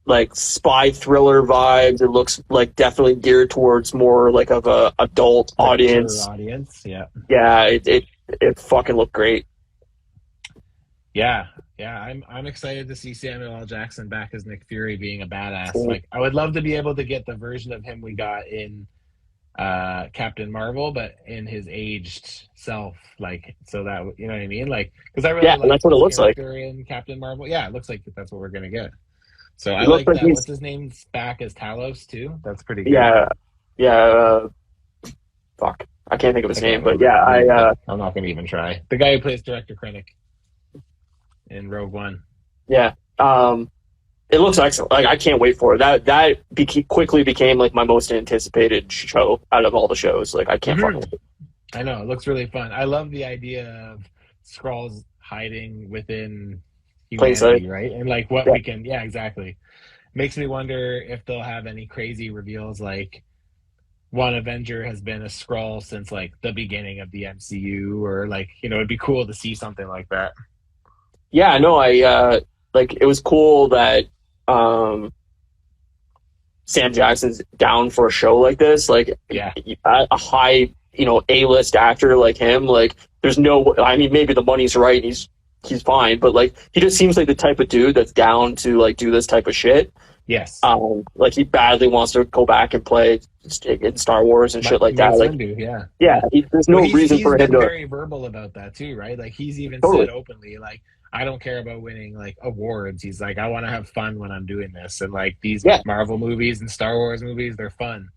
Like spy thriller vibes. It looks like definitely geared towards more like of a adult audience. Yeah. It fucking looked great. Yeah. I'm excited to see Samuel L. Jackson back as Nick Fury being a badass. Like, I would love to be able to get the version of him we got in Captain Marvel, but in his aged self. Like, so that you know what I mean? Like, because I really like that's what it looks like in Captain Marvel. Yeah, it looks like that's what we're gonna get. So I like that. What's his name's back as Talos too? That's pretty good. Yeah. Fuck. I can't think of his name, but I'm not going to even try. The guy who plays Director Krennic in Rogue One. Yeah. It looks excellent. Like, I can't wait for it. That quickly became like my most anticipated show out of all the shows. Like, I can't fucking wait. I know. It looks really fun. I love the idea of Skrulls hiding within humanity, right? And like what we can, exactly. Makes me wonder if they'll have any crazy reveals like one Avenger has been a Skrull since like the beginning of the MCU, or like, it'd be cool to see something like that. Yeah, no, like it was cool that Sam Jackson's down for a show like this. Like, a high, A-list actor like him. Like, there's no, I mean, maybe the money's right. He's fine, but like, he just seems like the type of dude that's down to like do this type of shit. Yes. Like he badly wants to go back and play in Star Wars and shit like that. Like, there's no reason for him to. He's been very verbal about that too, right? Like he's even said openly, like, I don't care about winning like awards. He's like, I want to have fun when I'm doing this, and like these Marvel movies and Star Wars movies, they're fun.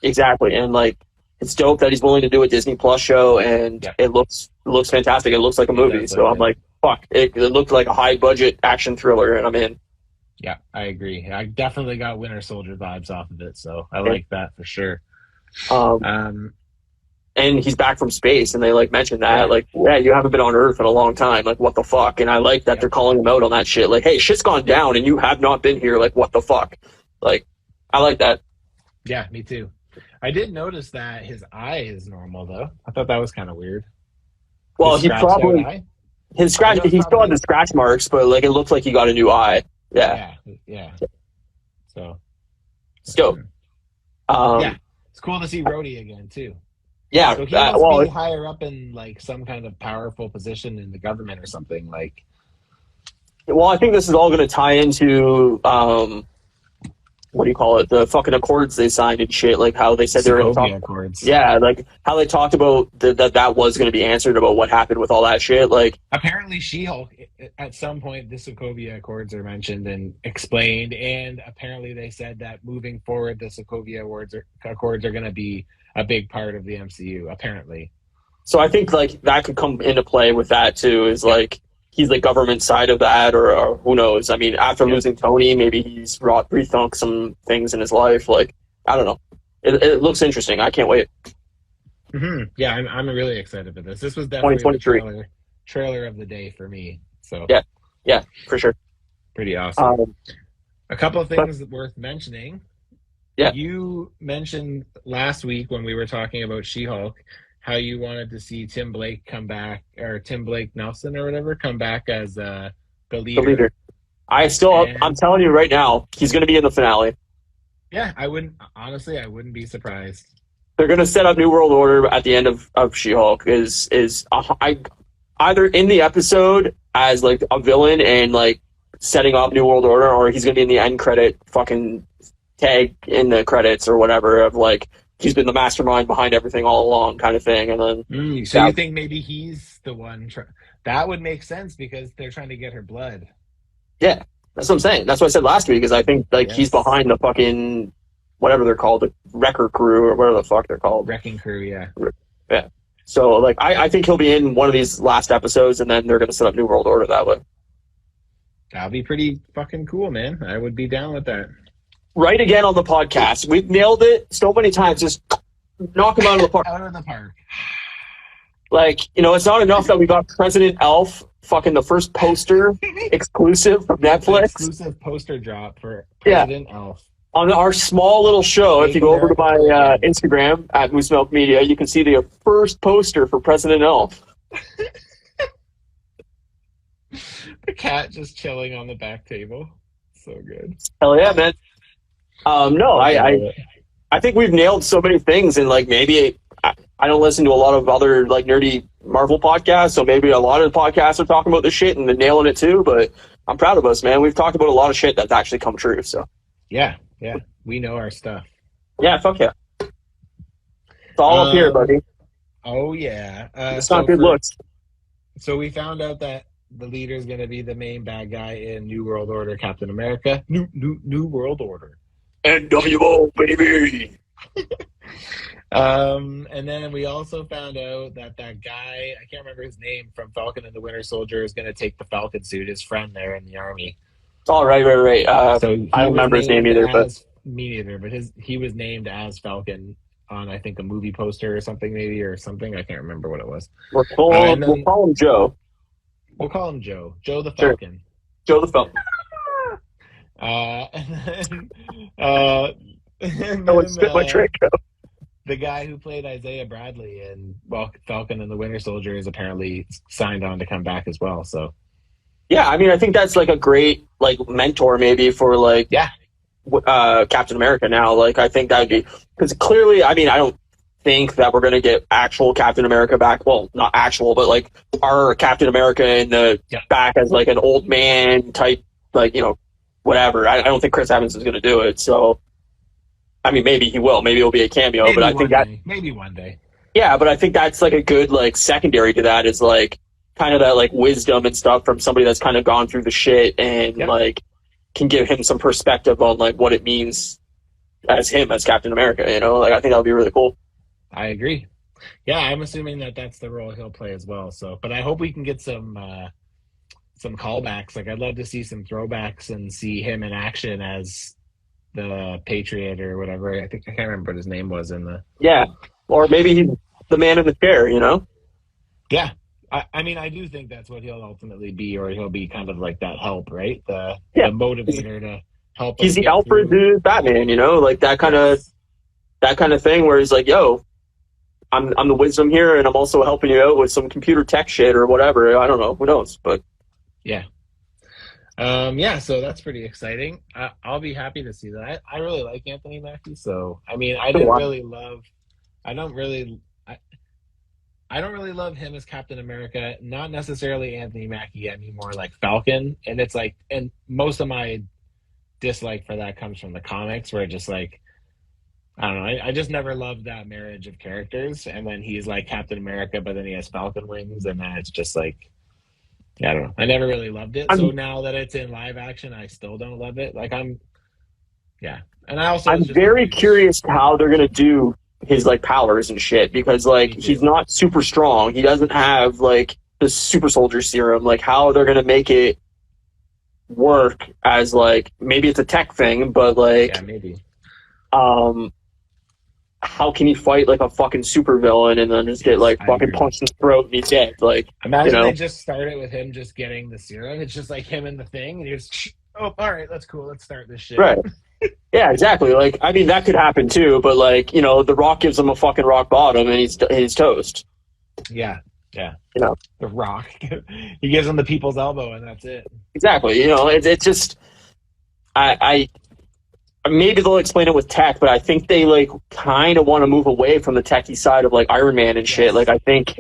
Exactly, and like it's dope that he's willing to do a Disney Plus show, and it looks fantastic. It looks like a movie, so I'm like, fuck. It looked like a high budget action thriller, and I'm in. Yeah, I agree. I definitely got Winter Soldier vibes off of it, so I like that for sure. And he's back from space, and they like mentioned that, like, you haven't been on Earth in a long time, like, what the fuck? And I like that they're calling him out on that shit, like, hey, shit's gone down, and you have not been here, like, what the fuck? Like, I like that. Yeah, me too. I did notice that his eye is normal, though. I thought that was kind of weird. Well, he probably he still had the scratch marks, but like it looked like he got a new eye. Yeah. So, it's dope. It's cool to see Rhodey again too. Yeah, so he must be higher up in like some kind of powerful position in the government or something. Like, Well, I think this is all going to tie into what do you call it? The fucking accords they signed and shit. Like how they said they were going to Sokovia talk. Accords. Yeah, like how they talked about that was going to be answered about what happened with all that shit. Like Apparently, She-Hulk, at some point, the Sokovia Accords are mentioned and explained, and apparently they said that moving forward, the Sokovia Accords are going to be a big part of the MCU, apparently. so, I think like that could come into play with that too. Is like he's the government side of that, or who knows? I mean, after losing Tony, maybe he's rethunk some things in his life. Like I don't know. It looks interesting. I can't wait. Mm-hmm. Yeah, I'm really excited for this. This was definitely the trailer of the day for me. So yeah, for sure. Pretty awesome. A couple of things worth mentioning. Yeah. You mentioned last week when we were talking about She-Hulk how you wanted to see Tim Blake come back, or Tim Blake Nelson or whatever, come back as the leader. The leader. I'm telling you right now, he's going to be in the finale. Yeah, I wouldn't be surprised. They're going to set up New World Order at the end of She-Hulk either in the episode as like a villain and like setting up New World Order, or he's going to be in the end credit fucking tag in the credits or whatever of like he's been the mastermind behind everything all along kind of thing. And then so you think maybe he's the one that would make sense because they're trying to get her blood. Yeah, that's what I'm saying. That's what I said last week is I think like he's behind the fucking whatever they're called, the Wrecker Crew or whatever the fuck they're called. Wrecking Crew, yeah. Yeah. So like I think he'll be in one of these last episodes and then they're gonna set up New World Order that way. That'll be pretty fucking cool, man. I would be down with that. Right again on the podcast. We've nailed it so many times. Just knock him out of the park. Out of the park. Like, it's not enough that we got President Elf, fucking the first poster exclusive from Netflix. Exclusive poster drop for President Elf. On our small little show, if you go over to my Instagram at Moose Milk Media, you can see the first poster for President Elf. The cat just chilling on the back table. So good. Hell yeah, man. I think we've nailed so many things, and like maybe I don't listen to a lot of other like nerdy Marvel podcasts, so maybe a lot of the podcasts are talking about this shit and they're nailing it too. But I'm proud of us, man. We've talked about a lot of shit that's actually come true. So yeah, we know our stuff. Yeah, fuck yeah. It's all up here, buddy. Oh yeah, it's not good looks. So we found out that the leader is going to be the main bad guy in New World Order, Captain America. New World Order. NWO, baby. And then we also found out that guy, I can't remember his name, from Falcon and the Winter Soldier is going to take the Falcon suit, his friend there in the army. Oh, right. So I don't remember his name either. Me neither, but he was named as Falcon on, I think, a movie poster or something, maybe, or something. I can't remember what it was. We'll call him Joe. We'll call him Joe. Joe the Falcon. Sure. Joe the Falcon. Spit my trick. The guy who played Isaiah Bradley in Falcon and the Winter Soldier is apparently signed on to come back as well. So, yeah, I mean, I think that's like a great like mentor maybe for like Captain America now. Like, I think that would be because clearly, I mean, I don't think that we're gonna get actual Captain America back. Well, not actual, but like our Captain America in the back as like an old man type, like whatever. I don't think Chris Evans is gonna do it. So. I mean, maybe he will. Maybe it'll be a cameo, maybe but I think maybe one day. Yeah, but I think that's like a good like secondary to that is like kind of that like wisdom and stuff from somebody that's kind of gone through the shit and like can give him some perspective on like what it means as Captain America. Like I think that would be really cool. I agree. Yeah, I'm assuming that that's the role he'll play as well. So, but I hope we can get some callbacks. Like I'd love to see some throwbacks and see him in action as the Patriot or whatever. I can't remember what his name was in the. Yeah, or maybe he's the man in the chair. Yeah, I mean, I do think that's what he'll ultimately be, or he'll be kind of like that help, right? The motivator to help. He's the Alfred to Batman, like that kind of thing where he's like, "Yo, I'm the wisdom here, and I'm also helping you out with some computer tech shit or whatever." I don't know, who knows, but yeah. So that's pretty exciting. I'll be happy to see that. I really like Anthony Mackie, so I mean, I don't really love him as Captain America. Not necessarily Anthony Mackie. I mean more like Falcon. And it's like, and most of my dislike for that comes from the comics, where just like, I don't know. I just never loved that marriage of characters. And when he's like Captain America, but then he has Falcon wings, and then it's just like, I don't know. I never really loved it. So now that it's in live action, I still don't love it. Like yeah. And I'm very curious how they're gonna do his like powers and shit, because like he's not super strong. He doesn't have like the super soldier serum. Like how they're gonna make it work as like, maybe it's a tech thing, but like, yeah, maybe. How can he fight like a fucking supervillain and then just get like fucking punched in the throat and he's dead? Like, imagine they just started with him just getting the serum. It's just like him and the thing, and he just, oh, all right, that's cool. Let's start this shit. Right. Yeah, exactly. Like, I mean, that could happen too, but like, you know, The Rock gives him a fucking rock bottom and he's toast. Yeah. Yeah. You know, The Rock. He gives him the people's elbow and that's it. Exactly. You know, it's just, I maybe they'll explain it with tech, but I think they like kind of want to move away from the techie side of like Iron Man and shit. Like, I think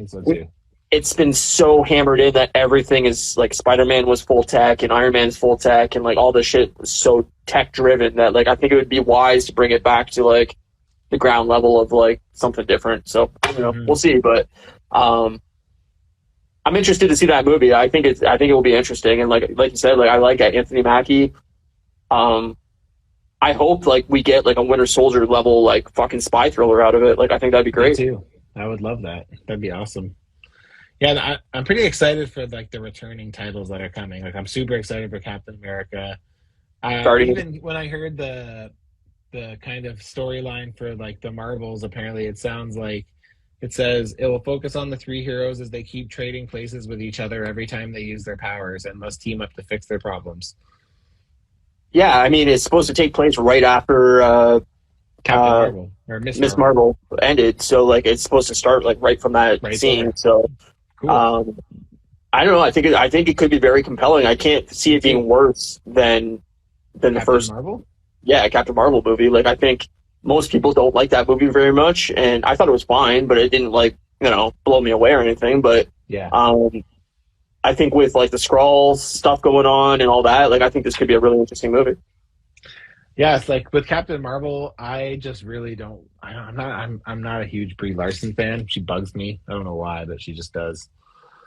so too. It's been so hammered in that everything is like, Spider-Man was full tech and Iron Man's full tech, and like all this shit was so tech driven that like I think it would be wise to bring it back to like the ground level of like something different. So, you know, we'll see. But I'm interested to see that movie. I think it will be interesting. And like you said, like I like Anthony Mackie. I hope like we get like a Winter Soldier level like fucking spy thriller out of it. Like I think that'd be great. Me too. I would love that. That'd be awesome. Yeah, I'm pretty excited for like the returning titles that are coming. Like I'm super excited for Captain America. Even when I heard the kind of storyline for like the Marvels, apparently it sounds like it says it will focus on the three heroes as they keep trading places with each other every time they use their powers and must team up to fix their problems. Yeah, I mean, it's supposed to take place right after Captain Marvel or Miss Marvel ended, so like it's supposed to start like right from that scene. There. So, cool. I don't know. I think it could be very compelling. I can't see it being worse than the first Marvel. Yeah, Captain Marvel movie. Like I think most people don't like that movie very much, and I thought it was fine, but it didn't like blow me away or anything. But yeah. I think with like the Skrulls stuff going on and all that, like I think this could be a really interesting movie. Yeah, it's like with Captain Marvel, I just really don't. I'm not a huge Brie Larson fan. She bugs me. I don't know why, but she just does.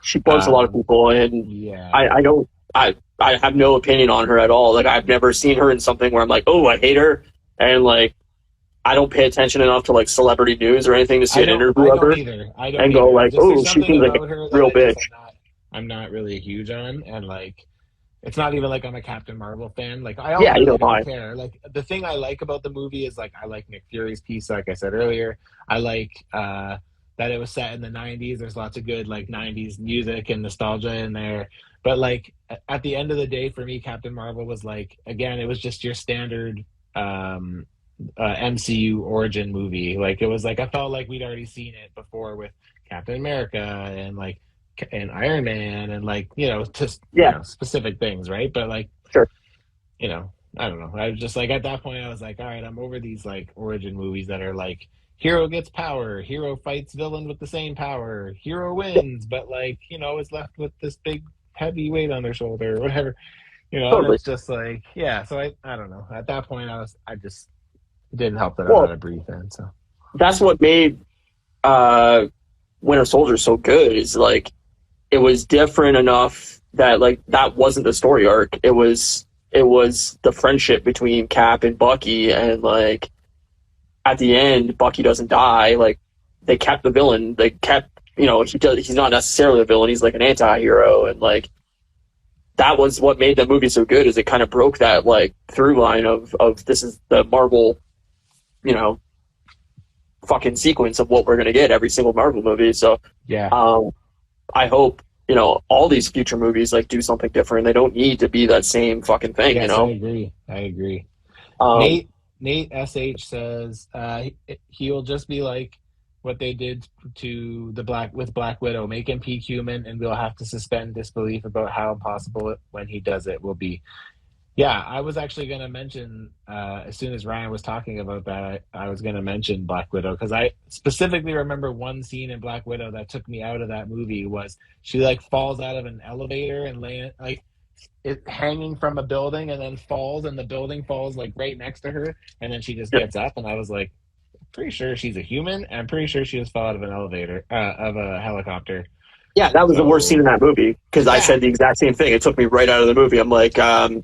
She bugs a lot of people, and yeah, I have no opinion on her at all. Like I've never seen her in something where I'm like, oh, I hate her, and like I don't pay attention enough to like celebrity news or anything to see an interview of her and go like, oh, she seems like a real bitch. I'm not really huge on, and like it's not even like I'm a Captain Marvel fan. Like I don't care. Like the thing I like about the movie is like I like Nick Fury's piece, like I said earlier. I like that it was set in the 90s. There's lots of good like 90s music and nostalgia in there. But like at the end of the day, for me, Captain Marvel was like, again, it was just your standard MCU origin movie. Like it was like I felt like we'd already seen it before with Captain America and like and Iron Man and like specific things, right? But like sure, I don't know. I was just like at that point I was like, all right, I'm over these like origin movies that are like hero gets power, hero fights villain with the same power, hero wins, but like is left with this big heavy weight on their shoulder or whatever. Totally. And it's just like so I don't know. At that point I just it didn't help that I'm not a Brie fan. So that's what made Winter Soldier so good. Is like it was different enough that like that wasn't the story arc. It was the friendship between Cap and Bucky, and like at the end, Bucky doesn't die. Like they kept the villain. They kept he's not necessarily a villain. He's like an anti-hero, and like that was what made the movie so good. Is it kind of broke that like through line of this is the Marvel, fucking sequence of what we're gonna get every single Marvel movie. So yeah. I hope, all these future movies like do something different. They don't need to be that same fucking thing, Yes, I agree. Nate SH says he'll just be like what they did to Black Widow, make him peak human, and we'll have to suspend disbelief about how impossible when he does it will be. Yeah, I was actually going to mention, as soon as Ryan was talking about that, I was going to mention Black Widow because I specifically remember one scene in Black Widow that took me out of that movie was she like falls out of an elevator and like it hanging from a building and then falls and the building falls like right next to her and then she just Yeah, gets up and I was like, pretty sure she's a human. I'm pretty sure she just fell out of an elevator, of a helicopter. yeah, that was the worst scene So in that movie because I yeah, said the exact same thing. It took me right out of the movie. I'm like,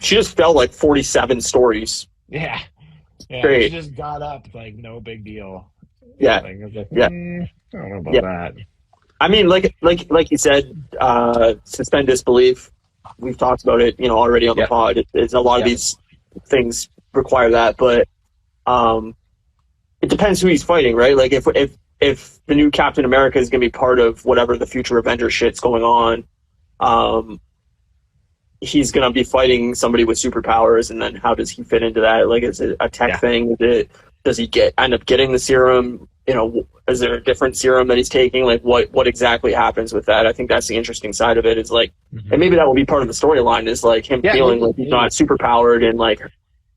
she just fell like 47 stories. yeah, yeah. And she Great. just got up like no big deal. Yeah, Like I was like, yeah, I don't know about yeah. that. I mean, like you said, suspend disbelief. We've talked about it, already on the Yep. pod. It's a lot of Yep. these things require that, but it depends who he's fighting, right? Like if the new Captain America is going to be part of whatever the future Avenger shit's going on, he's going to be fighting somebody with superpowers, and then how does he fit into that? Like, is it a tech Yeah. thing? Does he end up getting the serum? Is there a different serum that he's taking? Like, what exactly happens with that? I think that's the interesting side of it. Is like, and maybe that will be part of the storyline. Is like him Yeah, feeling maybe, like he's not superpowered and like,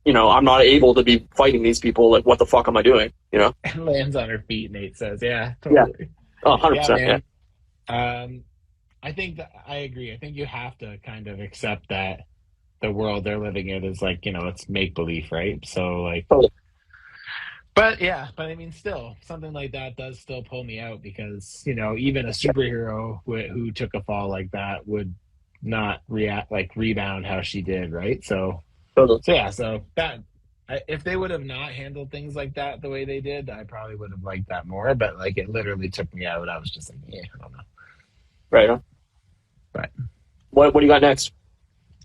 I'm not able to be fighting these people. Like, what the fuck am I doing? and lands on her feet. Nate says, "Yeah, Yeah. totally." Oh, 100%. Yeah, Yeah. man. I think that I agree. I think you have to kind of accept that the world they're living in is like it's make believe, right? So like, Totally. but I mean, still something like that does still pull me out because even a superhero who took a fall like that would not rebound how she did, right? So Totally. yeah, so that if they would have not handled things like that the way they did, I probably would have liked that more. But like, it literally took me out. I was just like, yeah, I don't know. Right on. But What do you got next?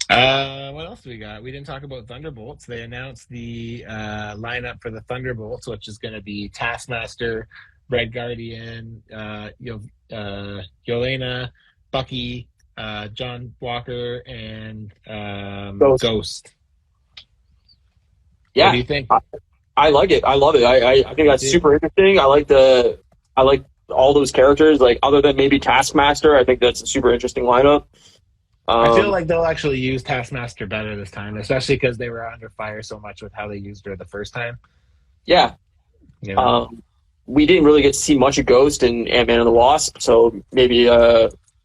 what else do we got? We didn't talk about Thunderbolts. They announced the lineup for the Thunderbolts, which is going to be Taskmaster, Red Guardian, Yelena, Bucky, John Walker, and Ghost. Yeah. What do you think? I like it. I love it. I think that's super interesting. I like all those characters. Like, other than maybe Taskmaster, I think that's a super interesting lineup. I feel like they'll actually use Taskmaster better this time, especially because they were under fire so much with how they used her the first time. Yeah. We didn't really get to see much of Ghost and Ant-Man and the Wasp, so maybe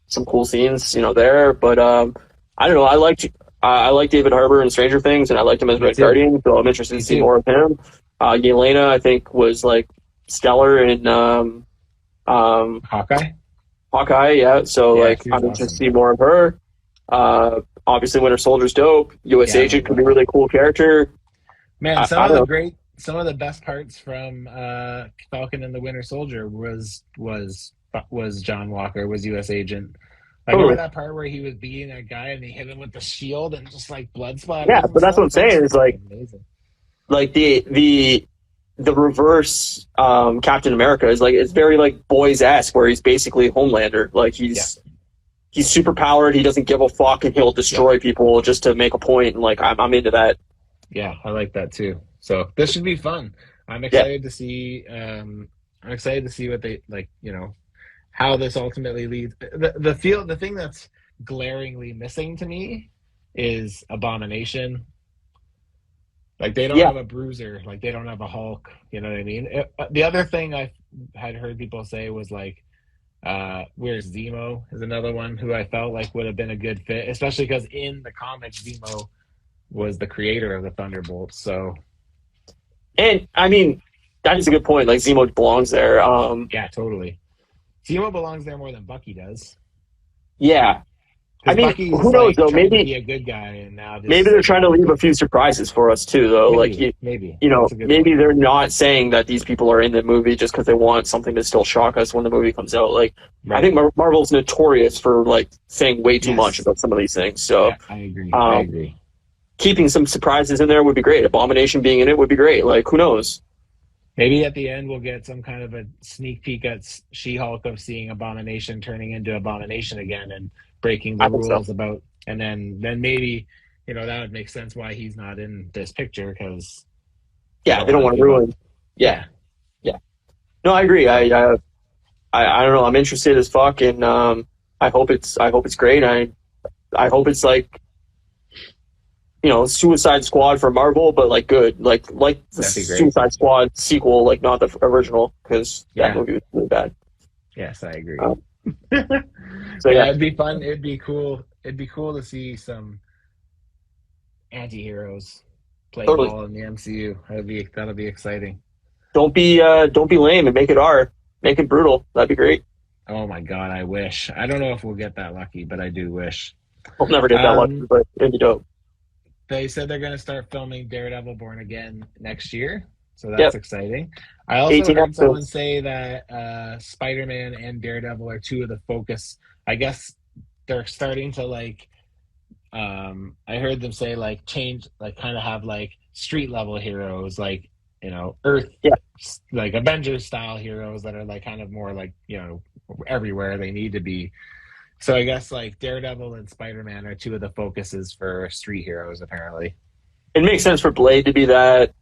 some cool scenes, there. But I don't know. I like David Harbour in Stranger Things, and I liked him as Red Guardian, so I'm interested to see more of him. Yelena, I think, was like stellar in Hawkeye. Yeah. So I'm interested to see more of her. Obviously, Winter Soldier's dope. U.S. Agent could be a really cool character. Man, some of the best parts from Falcon and the Winter Soldier was John Walker, was U.S. Agent. Like, remember that part where he was beating that guy and he hit him with the shield and just like blood splatters? Yeah, but that's what I'm saying. Is like amazing. Like the reverse Captain America is like, it's very like Boys-esque, where he's basically Homelander. Like he's super powered. He doesn't give a fuck, and he'll destroy people just to make a point. And like, I'm into that. Yeah, I like that too. So this should be fun. I'm excited to see. I'm excited to see what they like. How this ultimately leads. The thing that's glaringly missing to me is Abomination. Like, they don't have a Bruiser. Like, they don't have a Hulk. You know what I mean? The other thing I had heard people say was like, where's Zemo is another one who I felt like would have been a good fit, especially because in the comics, Zemo was the creator of the Thunderbolts. So, and I mean, that is a good point. Like, Zemo belongs there. Yeah, totally. Zemo belongs there more than Bucky does. Yeah. I mean, Bucky's who knows though? Maybe be a good guy, and now maybe they're trying to leave a few surprises for us too, though. Maybe maybe they're not saying that these people are in the movie just because they want something to still shock us when the movie comes out. Like, I think Marvel's notorious for like saying way too much about some of these things. So yeah, I agree. Keeping some surprises in there would be great. Abomination being in it would be great. Like, who knows? Maybe at the end we'll get some kind of a sneak peek at She-Hulk of seeing Abomination turning into Abomination again and breaking the rules about, and then maybe that would make sense why he's not in this picture, because they don't want to ruin. Yeah. No, I agree. I don't know. I'm interested as fuck, and I hope it's great. I hope it's like Suicide Squad for Marvel, but like good, like the That'd be great. Suicide Squad sequel, like not the original, because that movie was really bad. Yes, I agree. So yeah, it'd be fun. It'd be cool. It'd be cool to see some anti-heroes play ball in the MCU. That'll be exciting. Don't be lame and make it R. Make it brutal. That'd be great. Oh my god, I wish. I don't know if we'll get that lucky, but I do wish. I'll never get that lucky, but it'd be dope. They said they're going to start filming Daredevil Born Again next year, so that's exciting. I also heard someone say that Spider-Man and Daredevil are two of the focus. I guess they're starting to like. I heard them say like change, like kind of have like street level heroes, like Earth, like Avengers style heroes that are like kind of more like everywhere they need to be. So I guess like Daredevil and Spider-Man are two of the focuses for street heroes, apparently. It makes sense for Blade to be that.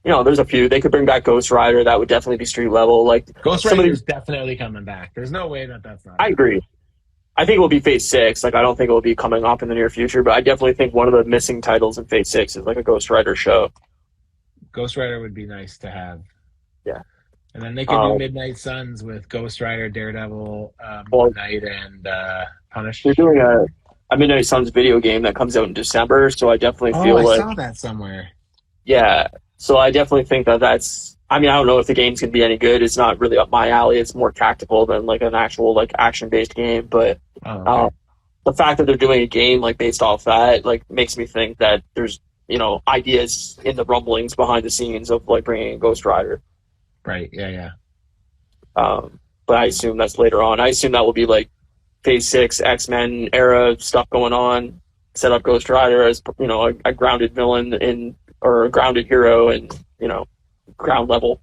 There's a few. They could bring back Ghost Rider. That would definitely be street level. Like Ghost Rider is definitely coming back. There's no way that's not. I agree. I think it will be Phase 6. Like I don't think it will be coming up in the near future, but I definitely think one of the missing titles in Phase 6 is like a Ghost Rider show. Ghost Rider would be nice to have. Yeah. And then they could do Midnight Suns with Ghost Rider, Daredevil, Moon Knight, and Punisher. They're doing a Midnight Suns video game that comes out in December, so I definitely feel I saw that somewhere. Yeah, so I definitely think that's. I mean, I don't know if the game's gonna be any good. It's not really up my alley. It's more tactical than like an actual like action-based game. But the fact that they're doing a game like based off that like makes me think that there's ideas in the rumblings behind the scenes of like bringing in Ghost Rider. Right. Yeah. But I assume that's later on. I assume that will be like Phase 6 X-Men era stuff going on. Set up Ghost Rider as a grounded villain or a grounded hero and ground level.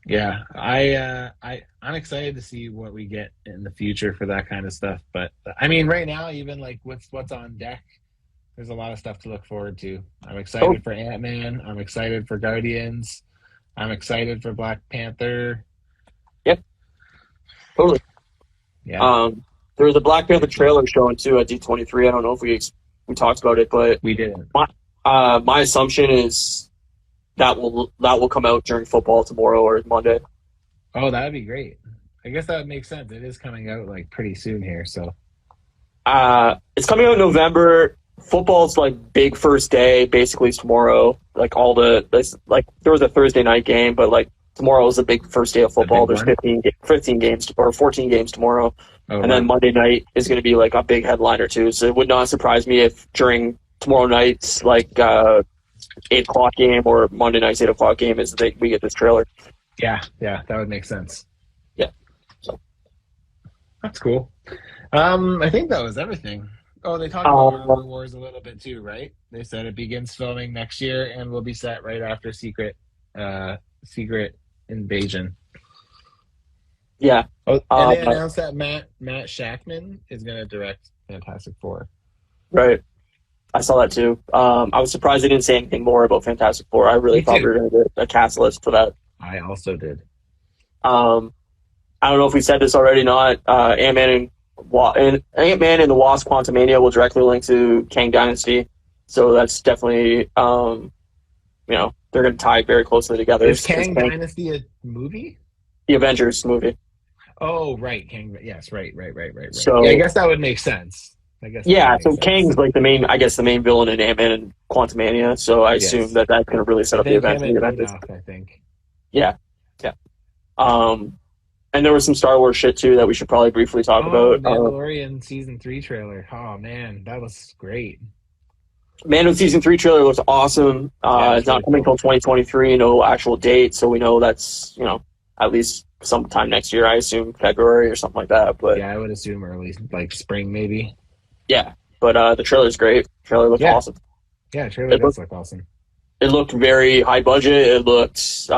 Yeah, I'm excited to see what we get in the future for that kind of stuff. But I mean, right now, even like what's on deck, there's a lot of stuff to look forward to. I'm excited for Ant-Man. I'm excited for Guardians. I'm excited for Black Panther. Yep. Totally. Yeah. There was a Black Panther trailer showing too at D23. I don't know if we talked about it, but we didn't. My assumption is that will come out during football tomorrow or Monday. Oh, that'd be great. I guess that would make sense. It is coming out like pretty soon here, so. It's coming out in November. Football's like big first day, basically tomorrow. Like there was a Thursday night game, but like tomorrow is the big first day of football. There's 15 games or 14 games tomorrow. Then Monday night is going to be like a big headliner too. So it would not surprise me if during tomorrow night's like 8:00 game or Monday night's 8:00 game we get this trailer. Yeah, that would make sense. Yeah. So that's cool. I think that was everything. Oh, they talked about Armor Wars a little bit too, right? They said it begins filming next year and will be set right after Secret Invasion. Yeah. Oh, and they announced that Matt Shackman is going to direct Fantastic Four. Right. I saw that too. I was surprised they didn't say anything more about Fantastic Four. I really thought we were going to get a cast list for that. I also did. I don't know if we said this already or not. Ant-Man and the Wasp Quantumania will directly link to Kang Dynasty. So that's definitely, they're going to tie very closely together. Is Kang Dynasty a movie? The Avengers movie. Oh, right. Kang. Yes, right. So, yeah, I guess that would make sense. So Kang's like the main villain in Ant-Man and Quantumania. So I assume that's going to really set up the Avengers. I think. Yeah. And there was some Star Wars shit too that we should probably briefly talk about. Mandalorian season 3 trailer. Oh man, that was great. Mando season 3 trailer looks awesome. It's not coming until 2023, no actual date, so we know that's at least sometime next year. I assume February or something like that. But yeah, I would assume early, like spring maybe. Yeah, but the trailer's great. The trailer looks awesome. Yeah, the trailer does look awesome. It looked very high budget. It looked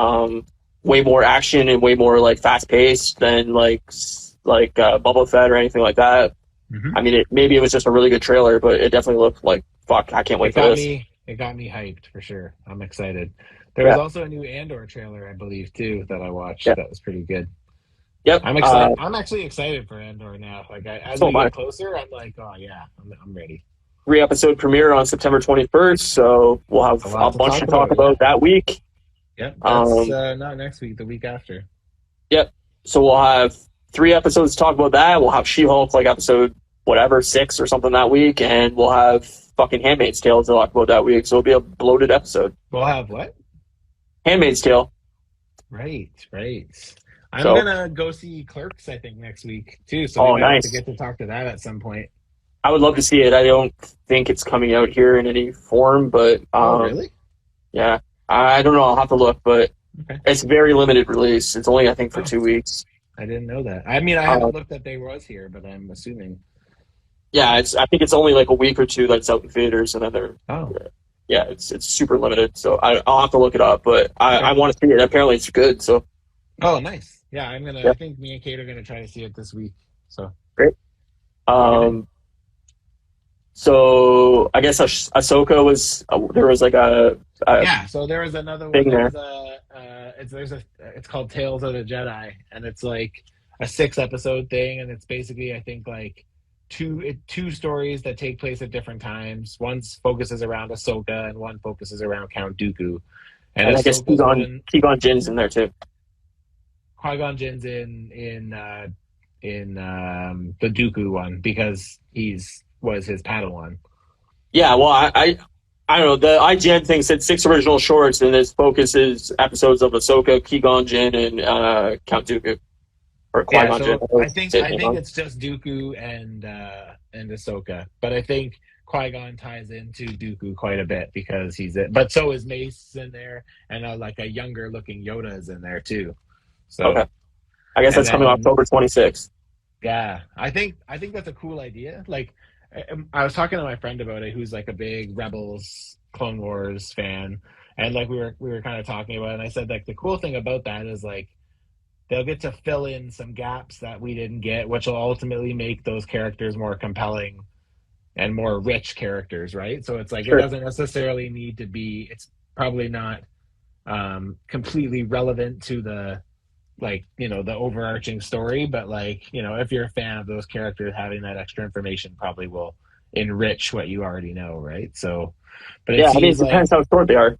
way more action and way more like fast paced than like Boba Fett or anything like that. Mm-hmm. I mean, maybe it was just a really good trailer, but it definitely looked like fuck. I can't wait for this. It got me hyped for sure. I'm excited. There was also a new Andor trailer, I believe, too, that I watched. Yeah. That was pretty good. Yep. I'm excited. I'm actually excited for Andor now. Like as we get closer, I'm like, oh yeah, I'm ready. 3-episode premiere on September 21st, so we'll have a bunch to talk about that week. Yep, that's not next week, the week after. Yep. So we'll have 3 episodes to talk about that. We'll have She-Hulk, like episode 6 or something that week, and we'll have fucking Handmaid's Tale to talk about that week. So it'll be a bloated episode. We'll have what? Handmaid's Tale. Right. I'm gonna go see Clerks, I think, next week too. So we might have to get to talk to that at some point. I would love to see it. I don't think it's coming out here in any form, but really? Yeah, I don't know. I'll have to look, but It's very limited release. It's only, I think, for 2 weeks. I didn't know that. I mean, I haven't looked that they was here, but I'm assuming. Yeah, I think it's only like a week or two that's out in theaters, and then they're. Oh. Yeah, it's super limited, so I'll have to look it up, but I want to see it. Apparently, it's good. So. Oh, nice. Yeah, I'm gonna. Yeah. I think me and Kate are gonna try to see it this week. So great. So I guess Ahsoka was there was like a so there was another one. It's called Tales of the Jedi, and it's like a 6-episode thing, and it's basically I think like two stories that take place at different times. One focuses around Ahsoka, and one focuses around Count Dooku. And I guess Qui-Gon Jinn's in there too. Qui-Gon Jinn's in the Dooku one because was his Padawan. Yeah, well, I don't know. The IGN thing said 6 original shorts, and this focuses episodes of Ahsoka, Qui-Gon Jinn, and Count Dooku. Or Qui-Gon Jinn. I think it's just Dooku and Ahsoka, but I think Qui-Gon ties into Dooku quite a bit because he's it. But so is Mace in there, and like a younger looking Yoda is in there too. So okay. I guess that's coming October 26th. Yeah, I think that's a cool idea. Like, I was talking to my friend about it, who's like a big Rebels, Clone Wars fan, and like we were kind of talking about it, and I said like the cool thing about that is like they'll get to fill in some gaps that we didn't get, which will ultimately make those characters more compelling and more rich characters, right? So it's like It doesn't necessarily need to be. It's probably not completely relevant to the. Like, the overarching story, but like, if you're a fan of those characters, having that extra information probably will enrich what you already know, right? So, but it depends how short they are.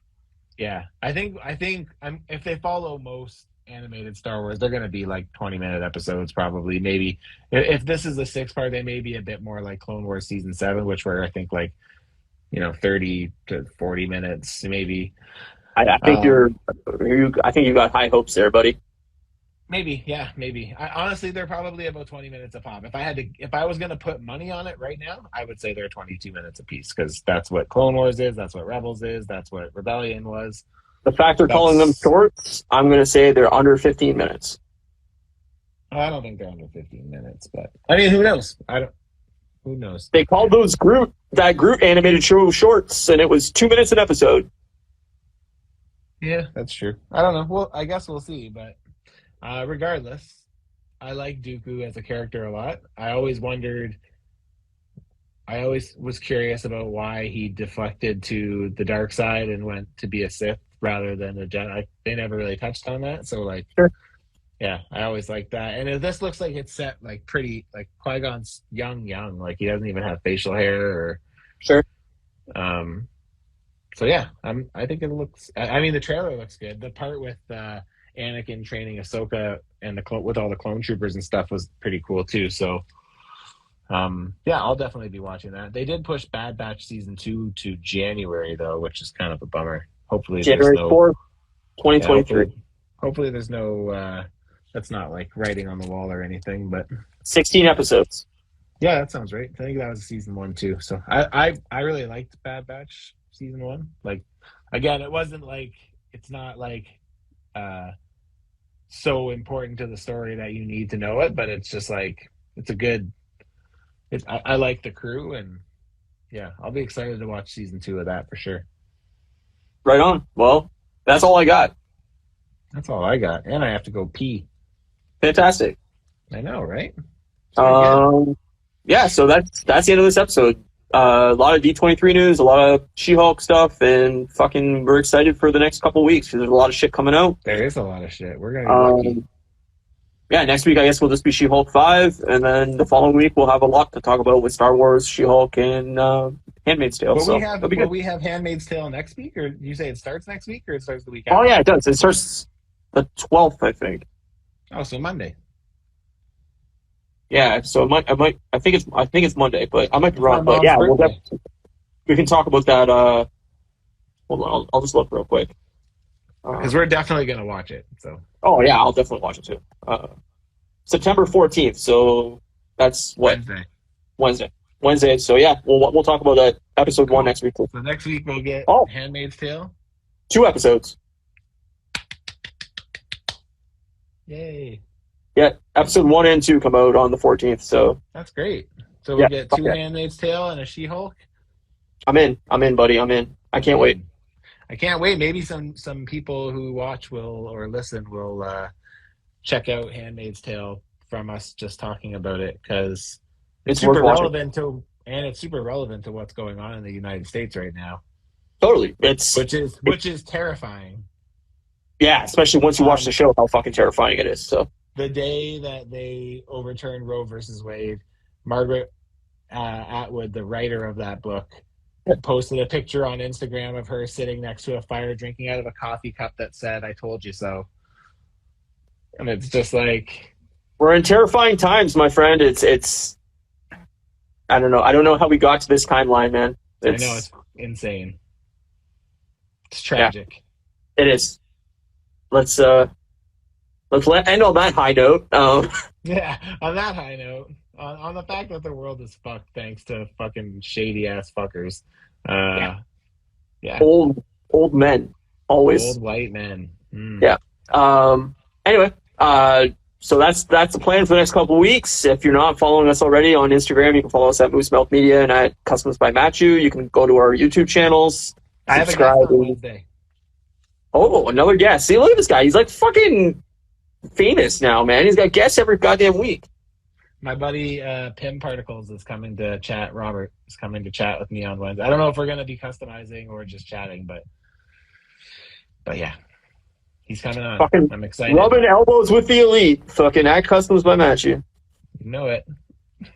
Yeah, I think if they follow most animated Star Wars, they're going to be like 20-minute episodes, probably. Maybe if this is the 6-part, they may be a bit more like Clone Wars season 7, which were I think like 30 to 40 minutes, maybe. I think I think you got high hopes there, buddy. Maybe, yeah, maybe. Honestly, they're probably about 20 minutes a pop. If I was going to put money on it right now, I would say they're 22 minutes a piece because that's what Clone Wars is, that's what Rebels is, that's what Rebellion was. The fact they're calling them shorts, I'm going to say they're under 15 minutes. I don't think they're under 15 minutes, but I mean, who knows? Who knows? They called that Groot animated show shorts, and it was 2 minutes an episode. Yeah, that's true. I don't know. Well, I guess we'll see, but. Regardless, I like Dooku as a character a lot. I always was curious about why he deflected to the dark side and went to be a Sith rather than a Jedi. They never really touched on that, so like, sure. Yeah, I always like that. And this looks like it's set like pretty, like Qui-Gon's young, like he doesn't even have facial hair or. Sure. So yeah, I think it looks. I mean, the trailer looks good. The part with Anakin training Ahsoka and with all the clone troopers and stuff was pretty cool too. So, yeah, I'll definitely be watching that. They did push Bad Batch season 2 to January though, which is kind of a bummer. Hopefully, January 4th, 2023. Yeah, hopefully, there's no. That's not like writing on the wall or anything, but 16 episodes. Yeah, that sounds right. I think that was season 1 too. So I really liked Bad Batch season 1. Like, again, it's not like. So important to the story that you need to know it, but it's just like I like the crew, and yeah, I'll be excited to watch season 2 of that for sure. Right on. Well, that's all I got. That's all I got, and I have to go pee. Fantastic. I know, right? Yeah. So that's the end of this episode. A lot of D23 news, a lot of She-Hulk stuff, and fucking we're excited for the next couple weeks because there's a lot of shit coming out. There is a lot of shit. We're gonna be lucky. yeah, next week I guess we'll just be She-Hulk 5, and then the following week we'll have a lot to talk about with Star Wars, She-Hulk, and Handmaid's Tale. Will we have Handmaid's Tale next week, or you say it starts next week, or it starts the week after? Oh yeah, it does. It starts the 12th, I think. Oh, so Monday. Yeah, so I think it's Monday, but I might be wrong. But yeah, we can talk about that. Hold on, I'll just look real quick. Because we're definitely gonna watch it. So. Oh yeah, I'll definitely watch it too. September 14th. So that's what Wednesday. So yeah, we'll talk about that episode 1 next week. So next week we'll get Handmaid's Tale. 2 episodes. Yay. Yeah, episode 1 and 2 come out on the 14th. So that's great. So we'll get 2 Handmaid's Tale and a She-Hulk. I'm in, buddy. I'm in. I can't wait. I can't wait. Maybe some people who watch or listen will check out Handmaid's Tale from us just talking about it, because it's super relevant to what's going on in the United States right now. Totally, which is terrifying. Yeah, especially once you watch the show, how fucking terrifying it is. So the day that they overturned Roe versus Wade, Margaret Atwood, the writer of that book, posted a picture on Instagram of her sitting next to a fire drinking out of a coffee cup that said, "I told you so." And it's just like, we're in terrifying times, my friend. It's I don't know how we got to this timeline, man. I know, it's insane. It's tragic. Yeah, it is. Let's end on that high note. Yeah, on that high note, on the fact that the world is fucked thanks to fucking shady ass fuckers. Yeah. Old men, always old white men. Yeah. Anyway, so that's the plan for the next couple of weeks. If you're not following us already on Instagram, you can follow us at Moose Milk Media and at Customs by Matthew. You can go to our YouTube channels. I have a guest on Wednesday. Oh, another guest. See, look at this guy. He's like fucking famous now, man. He's got guests every goddamn week. My buddy Pim Particles is coming to chat. Robert is coming to chat with me on Wednesday. I don't know if we're going to be customizing or just chatting, but yeah, he's coming on. Fucking I'm excited. Rubbing elbows with the elite. Fucking at Customs by Matthew. You know it.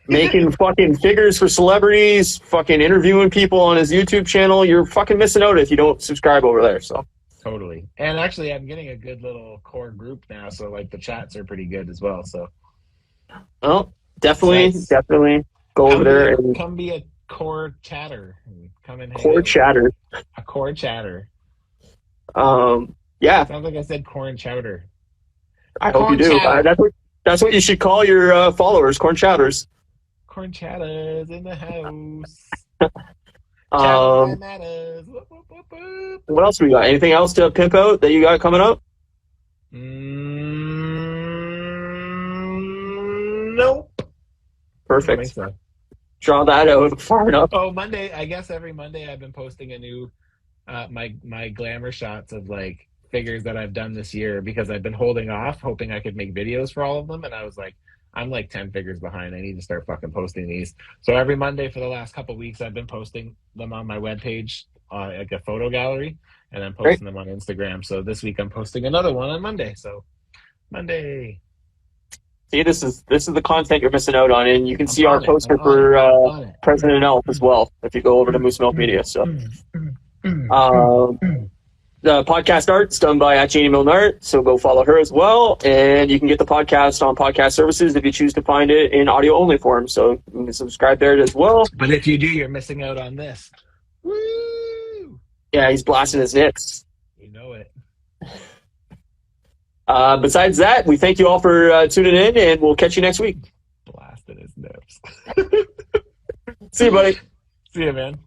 Making fucking figures for celebrities. Fucking interviewing people on his YouTube channel. You're fucking missing out if you don't subscribe over there. So. Totally. And actually, I'm getting a good little core group now, so like the chats are pretty good as well. So. Well, definitely go over there and come be a core chatter. Come and core chatter. A core chatter. Yeah. Sounds like I said corn chowder. I hope you do. That's what you should call your followers, corn chowders. Corn chatters in the house. What else we got? Anything else to pimp out that you got coming up? Nope. Perfect. So. Draw that out far enough. Oh, Monday. I guess every Monday I've been posting a new my glamour shots of like figures that I've done this year, because I've been holding off, hoping I could make videos for all of them, and I was like, I'm like 10 figures behind. I need to start fucking posting these. So every Monday for the last couple of weeks, I've been posting them on my webpage, like a photo gallery, and then posting them on Instagram. So this week I'm posting another one on Monday. So Monday. See, this is the content you're missing out on, and you can see our poster for President Elf as well if you go over to Moose Milk Media. So. The podcast art's done by Janie Milne Art, so go follow her as well. And you can get the podcast on podcast services if you choose to find it in audio-only form. So you can subscribe there as well. But if you do, you're missing out on this. Woo! Yeah, he's blasting his nips. You know it. Besides that, we thank you all for tuning in, and we'll catch you next week. Blasting his nips. See you, buddy. See you, man.